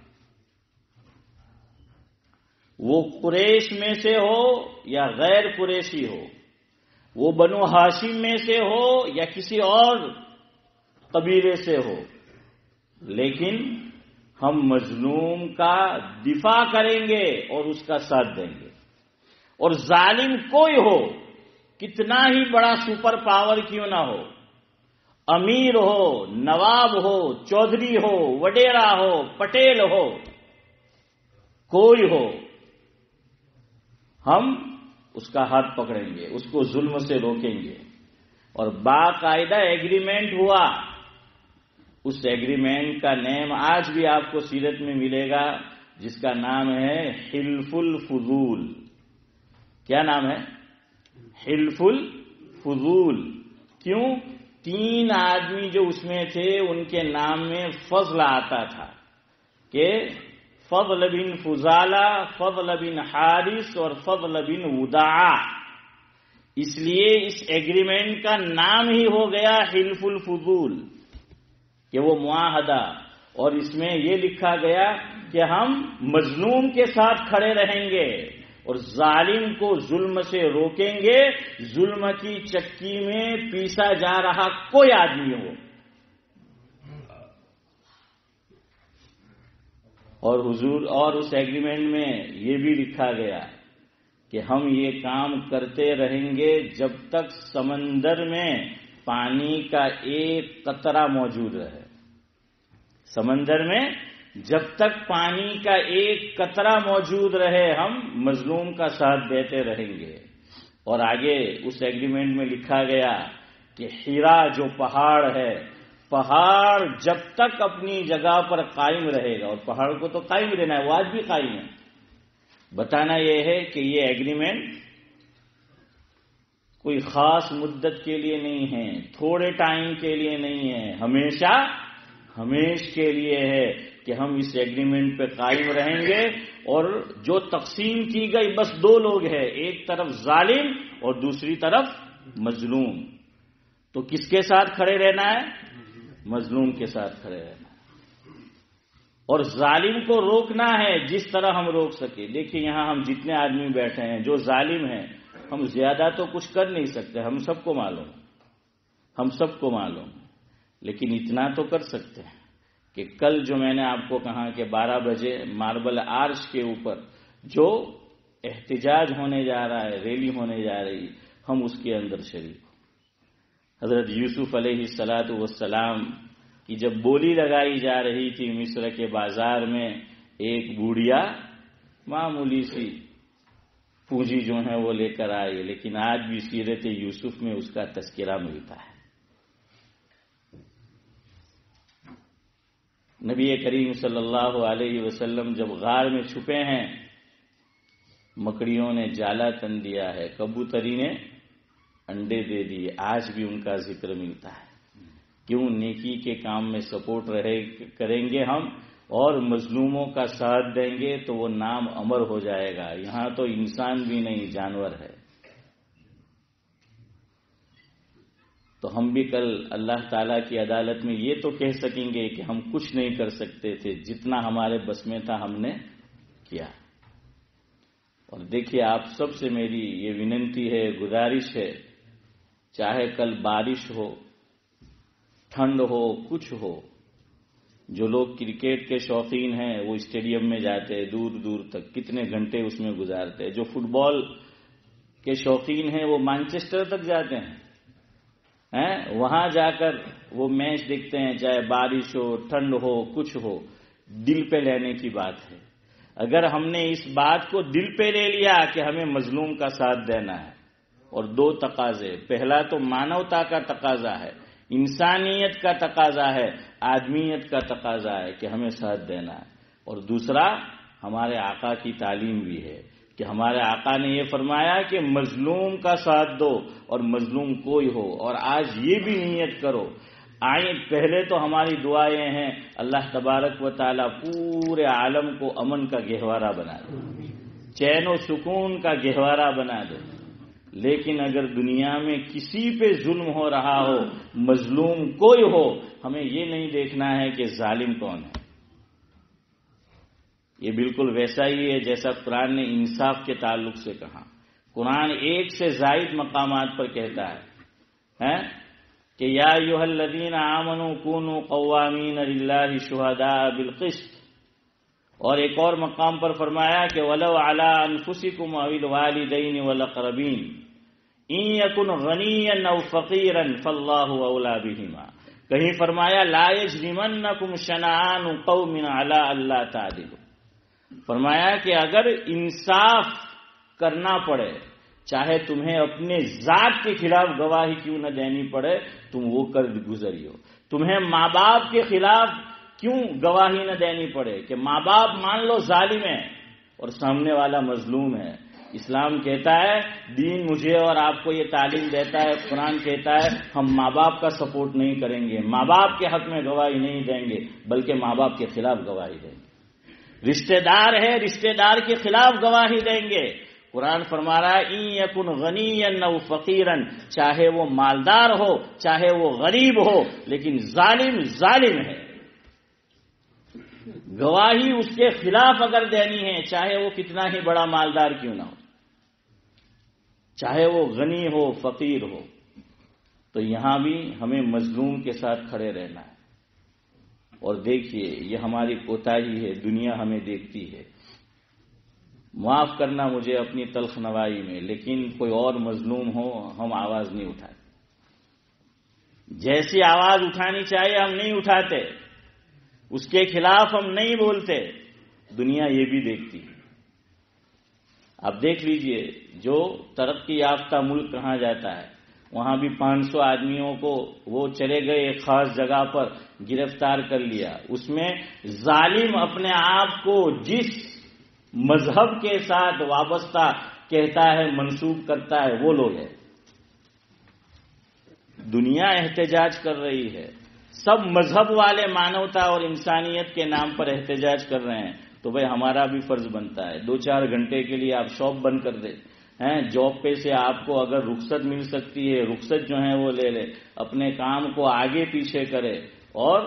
وہ قریش میں سے ہو یا غیر قریشی ہو، وہ بنو ہاشم میں سے ہو یا کسی اور قبیلے سے ہو، لیکن ہم مظلوم کا دفاع کریں گے اور اس کا ساتھ دیں گے۔ اور ظالم کوئی ہو، کتنا ہی بڑا سپر پاور کیوں نہ ہو، امیر ہو، نواب ہو، چودھری ہو، وڈیرا ہو، پٹیل ہو، کوئی ہو، ہم اس کا ہاتھ پکڑیں گے، اس کو ظلم سے روکیں گے۔ اور باقاعدہ ایگریمنٹ ہوا۔ اس ایگریمنٹ کا نیم آج بھی آپ کو سیرت میں ملے گا، جس کا نام ہے حلف الفضول۔ کیا نام ہے؟ حلف الفضول۔ کیوں؟ 3 آدمی جو اس میں تھے ان کے نام میں فضل آتا تھا، کہ فضل بن فضالہ، فضل بن حارث اور فضل بن وداع۔ اس لیے اس ایگریمنٹ کا نام ہی ہو گیا حلف الفضول، کہ وہ معاہدہ۔ اور اس میں یہ لکھا گیا کہ ہم مظلوم کے ساتھ کھڑے رہیں گے اور ظالم کو ظلم سے روکیں گے، ظلم کی چکی میں پیسا جا رہا کوئی آدمی ہو۔ اور حضور اور اس ایگریمنٹ میں یہ بھی لکھا گیا کہ ہم یہ کام کرتے رہیں گے جب تک سمندر میں پانی کا ایک قطرہ موجود رہے۔ سمندر میں جب تک پانی کا ایک قطرہ موجود رہے، ہم مظلوم کا ساتھ دیتے رہیں گے۔ اور آگے اس ایگریمنٹ میں لکھا گیا کہ ہیرا جو پہاڑ ہے، پہاڑ جب تک اپنی جگہ پر قائم رہے گا، اور پہاڑ کو تو قائم رہنا ہے، وہ آج بھی قائم ہے۔ بتانا یہ ہے کہ یہ ایگریمنٹ کوئی خاص مدت کے لیے نہیں ہے، تھوڑے ٹائم کے لیے نہیں ہے، ہمیشہ کے لیے ہے کہ ہم اس ایگریمنٹ پہ قائم رہیں گے۔ اور جو تقسیم کی گئی بس 2 لوگ ہیں، ایک طرف ظالم اور دوسری طرف مظلوم۔ تو کس کے ساتھ کھڑے رہنا ہے؟ مظلوم کے ساتھ کھڑے رہنا ہے، اور ظالم کو روکنا ہے جس طرح ہم روک سکے۔ دیکھیے یہاں ہم جتنے آدمی بیٹھے ہیں، جو ظالم ہیں، ہم زیادہ تو کچھ کر نہیں سکتے، ہم سب کو معلوم، لیکن اتنا تو کر سکتے ہیں کہ کل جو میں نے آپ کو کہا کہ 12 بجے ماربل آرچ کے اوپر جو احتجاج ہونے جا رہا ہے، ریلی ہونے جا رہی، ہم اس کے اندر شریک ہوں۔ حضرت یوسف علیہ السلام کی جب بولی لگائی جا رہی تھی مصر کے بازار میں، ایک بوڑھیا معمولی سی پونجی جو ہے وہ لے کر آئی، لیکن آج بھی سیرت یوسف میں اس کا تذکرہ ملتا ہے۔ نبی کریم صلی اللہ علیہ وسلم جب غار میں چھپے ہیں، مکڑیوں نے جالا تن دیا ہے، کبوتری نے انڈے دے دیے، آج بھی ان کا ذکر ملتا ہے۔ کیوں؟ نیکی کے کام میں سپورٹ کریں گے ہم، اور مظلوموں کا ساتھ دیں گے تو وہ نام امر ہو جائے گا۔ یہاں تو انسان بھی نہیں، جانور ہے۔ تو ہم بھی کل اللہ تعالیٰ کی عدالت میں یہ تو کہہ سکیں گے کہ ہم کچھ نہیں کر سکتے تھے، جتنا ہمارے بس میں تھا ہم نے کیا۔ اور دیکھیے آپ سب سے میری یہ وننتی ہے، گزارش ہے، چاہے کل بارش ہو، ٹھنڈ ہو، کچھ ہو، جو لوگ کرکٹ کے شوقین ہیں وہ اسٹیڈیم میں جاتے ہیں، دور دور تک کتنے گھنٹے اس میں گزارتے ہیں۔ جو فٹ بال کے شوقین ہیں وہ مانچسٹر تک جاتے ہیں، وہاں جا کر وہ میچ دیکھتے ہیں، چاہے بارش ہو، ٹھنڈ ہو، کچھ ہو۔ دل پہ لینے کی بات ہے۔ اگر ہم نے اس بات کو دل پہ لے لیا کہ ہمیں مظلوم کا ساتھ دینا ہے، اور 2 تقاضے، پہلا تو مانوتا کا تقاضا ہے، انسانیت کا تقاضا ہے، آدمیت کا تقاضا ہے کہ ہمیں ساتھ دینا ہے، اور دوسرا ہمارے آقا کی تعلیم بھی ہے کہ ہمارے آقا نے یہ فرمایا کہ مظلوم کا ساتھ دو اور مظلوم کوئی ہو. اور آج یہ بھی نیت کرو. آئیں پہلے تو ہماری دعائیں ہیں اللہ تبارک و تعالیٰ پورے عالم کو امن کا گہوارہ بنا دے, چین و سکون کا گہوارہ بنا دے. لیکن اگر دنیا میں کسی پہ ظلم ہو رہا ہو, مظلوم کوئی ہو, ہمیں یہ نہیں دیکھنا ہے کہ ظالم کون ہے. یہ بالکل ویسا ہی ہے جیسا قرآن نے انصاف کے تعلق سے کہا. قرآن ایک سے زائد مقامات پر کہتا ہے کہ یا ایھا الذین آمنوا کونوا قوامین للہ شہداء بالقسط. اور ایک اور مقام پر فرمایا کہ وَلَوْ عَلَىٰ أَنفُسِكُمْ أَوِ الْوَالِدَيْنِ وَالْأَقْرَبِينَ إِن يَكُنْ غَنِيًّا أَوْ فَقِيرًا فَاللَّهُ أَوْلَىٰ بِهِمَا. کہیں فرمایا لَا يَجْرِمَنَّكُمْ شَنَآنُ قَوْمٍ عَلَىٰ أَلَّا تَعْدِلُوا. فرمایا کہ اگر انصاف کرنا پڑے, چاہے تمہیں اپنے ذات کے خلاف گواہی کیوں نہ دینی پڑے, تم وہ کر گزری ہو. تمہیں ماں باپ کے خلاف کیوں گواہی نہ دینی پڑے کہ ماں باپ مان لو ظالم ہے اور سامنے والا مظلوم ہے. اسلام کہتا ہے, دین مجھے اور آپ کو یہ تعلیم دیتا ہے, قرآن کہتا ہے ہم ماں باپ کا سپورٹ نہیں کریں گے, ماں باپ کے حق میں گواہی نہیں دیں گے, بلکہ ماں باپ کے خلاف گواہی دیں گے. رشتہ دار ہے, رشتہ دار کے خلاف گواہی دیں گے. قرآن فرما رہا ہے ان یکن غنیا او فقیرا, چاہے وہ مالدار ہو چاہے وہ غریب ہو, لیکن ظالم ظالم ہے. گواہی اس کے خلاف اگر دینی ہے, چاہے وہ کتنا ہی بڑا مالدار کیوں نہ ہو, چاہے وہ غنی ہو فقیر ہو. تو یہاں بھی ہمیں مظلوم کے ساتھ کھڑے رہنا ہے. اور دیکھیے یہ ہماری کوتاہی ہے, دنیا ہمیں دیکھتی ہے. معاف کرنا مجھے اپنی تلخ نوائی میں, لیکن کوئی اور مظلوم ہو ہم آواز نہیں اٹھاتے. جیسی آواز اٹھانی چاہیے ہم نہیں اٹھاتے, اس کے خلاف ہم نہیں بولتے. دنیا یہ بھی دیکھتی ہے. اب دیکھ لیجئے جو ترقی یافتہ ملک کہا جاتا ہے, وہاں بھی 500 آدمیوں کو وہ چلے گئے ایک خاص جگہ پر گرفتار کر لیا. اس میں ظالم اپنے آپ کو جس مذہب کے ساتھ وابستہ کہتا ہے, منسوب کرتا ہے, وہ لوگ ہیں. دنیا احتجاج کر رہی ہے, سب مذہب والے مانوتا اور انسانیت کے نام پر احتجاج کر رہے ہیں. تو بھئی ہمارا بھی فرض بنتا ہے 2-4 گھنٹے کے لیے آپ شاپ بند کر دیں, جاب پہ سے آپ کو اگر رخصت مل سکتی ہے, رخصت جو ہے وہ لے لے, اپنے کام کو آگے پیچھے کرے اور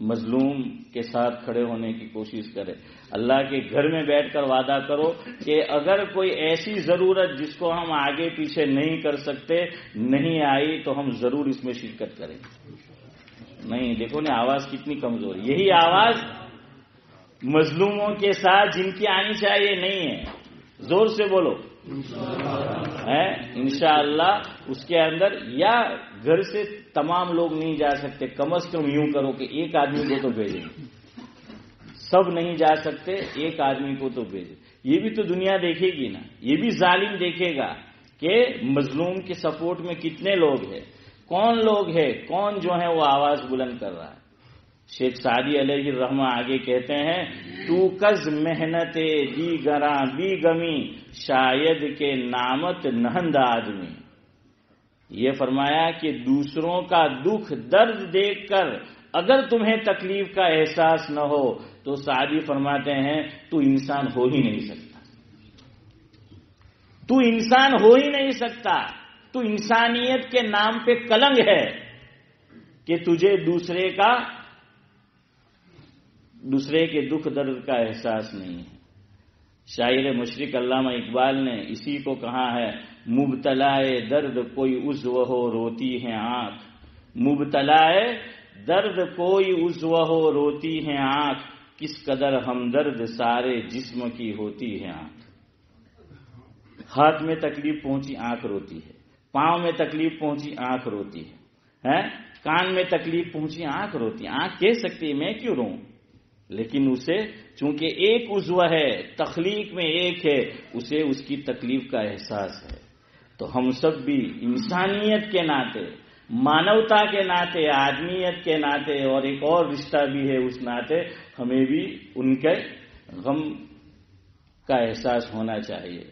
مظلوم کے ساتھ کھڑے ہونے کی کوشش کرے. اللہ کے گھر میں بیٹھ کر وعدہ کرو کہ اگر کوئی ایسی ضرورت جس کو ہم آگے پیچھے نہیں کر سکتے نہیں آئی تو ہم ضرور اس میں شرکت کریں گے. نہیں, دیکھو نا آواز کتنی کمزور. یہی آواز مظلوموں کے ساتھ جن کی آنی چاہیے نہیں ہے. زور سے بولو انشاءاللہ. اس کے اندر یا گھر سے تمام لوگ نہیں جا سکتے, کم از کم یوں کرو کہ ایک آدمی کو تو بھیجیں. سب نہیں جا سکتے, ایک آدمی کو تو بھیجیں. یہ بھی تو دنیا دیکھے گی نا, یہ بھی ظالم دیکھے گا کہ مظلوم کے سپورٹ میں کتنے لوگ ہیں, کون لوگ ہیں, کون جو ہے وہ آواز بلند کر رہا ہے. شیخ سعدی علیہ الرحمہ آگے کہتے ہیں تو کز محنت دیگراں بی گمی شاید کے نامت نہند آدمی. یہ فرمایا کہ دوسروں کا دکھ درد دیکھ کر اگر تمہیں تکلیف کا احساس نہ ہو تو سعدی فرماتے ہیں تو انسان ہو ہی نہیں سکتا. تو انسان ہو ہی نہیں سکتا. تو انسانیت کے نام پہ کلنگ ہے کہ تجھے دوسرے کے دکھ درد کا احساس نہیں ہے. شاعر مشرق علامہ اقبال نے اسی کو کہا ہے مبتلائے درد کوئی عضو ہو روتی ہے آنکھ. مبتلائے درد کوئی عضو ہو روتی ہے آنکھ, کس قدر ہمدرد سارے جسم کی ہوتی ہے آنکھ. ہاتھ میں تکلیف پہنچی آنکھ روتی ہے, پاؤں میں تکلیف پہنچی آنکھ روتی ہے, کان میں تکلیف پہنچی آنکھ روتی ہے. آنکھ کہہ سکتی ہے میں کیوں روں, لیکن اسے چونکہ ایک عضو ہے, تخلیق میں ایک ہے, اسے اس کی تکلیف کا احساس ہے. تو ہم سب بھی انسانیت کے ناطے, مانوتا کے ناطے, آدمیت کے ناطے اور ایک اور رشتہ بھی ہے اس ناطے, ہمیں بھی ان کے غم کا احساس ہونا چاہیے۔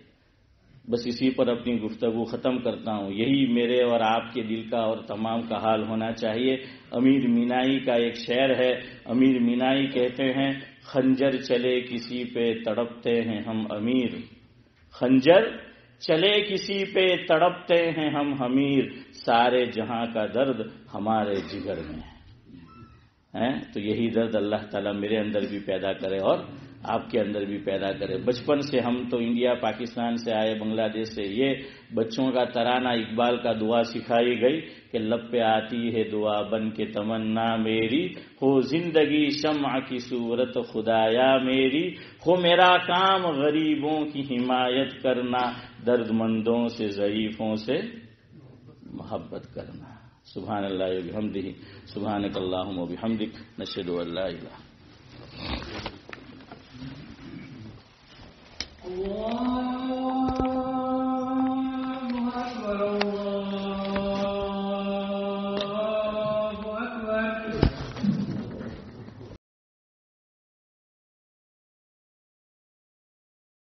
بس اسی پر اپنی گفتگو ختم کرتا ہوں۔ یہی میرے اور آپ کے دل کا اور تمام کا حال ہونا چاہیے۔ امیر مینائی کا ایک شعر ہے، امیر مینائی کہتے ہیں خنجر چلے کسی پہ تڑپتے ہیں ہم امیر، خنجر چلے کسی پہ تڑپتے ہیں ہم امیر، سارے جہاں کا درد ہمارے جگر میں ہے۔ تو یہی درد اللہ تعالیٰ میرے اندر بھی پیدا کرے اور آپ کے اندر بھی پیدا کرے۔ بچپن سے ہم تو انڈیا پاکستان سے آئے، بنگلہ دیش سے، یہ بچوں کا ترانہ اقبال کا دعا سکھائی گئی کہ لب پہ آتی ہے دعا بن کے تمنا میری، ہو زندگی شمع کی صورت خدایا میری، ہو میرا کام غریبوں کی حمایت کرنا، درد مندوں سے ضعیفوں سے محبت کرنا۔ سبحان اللہ و بحمدہ، سبحانک اللہم و بحمدک، نشہد ان لا الہ الا انت۔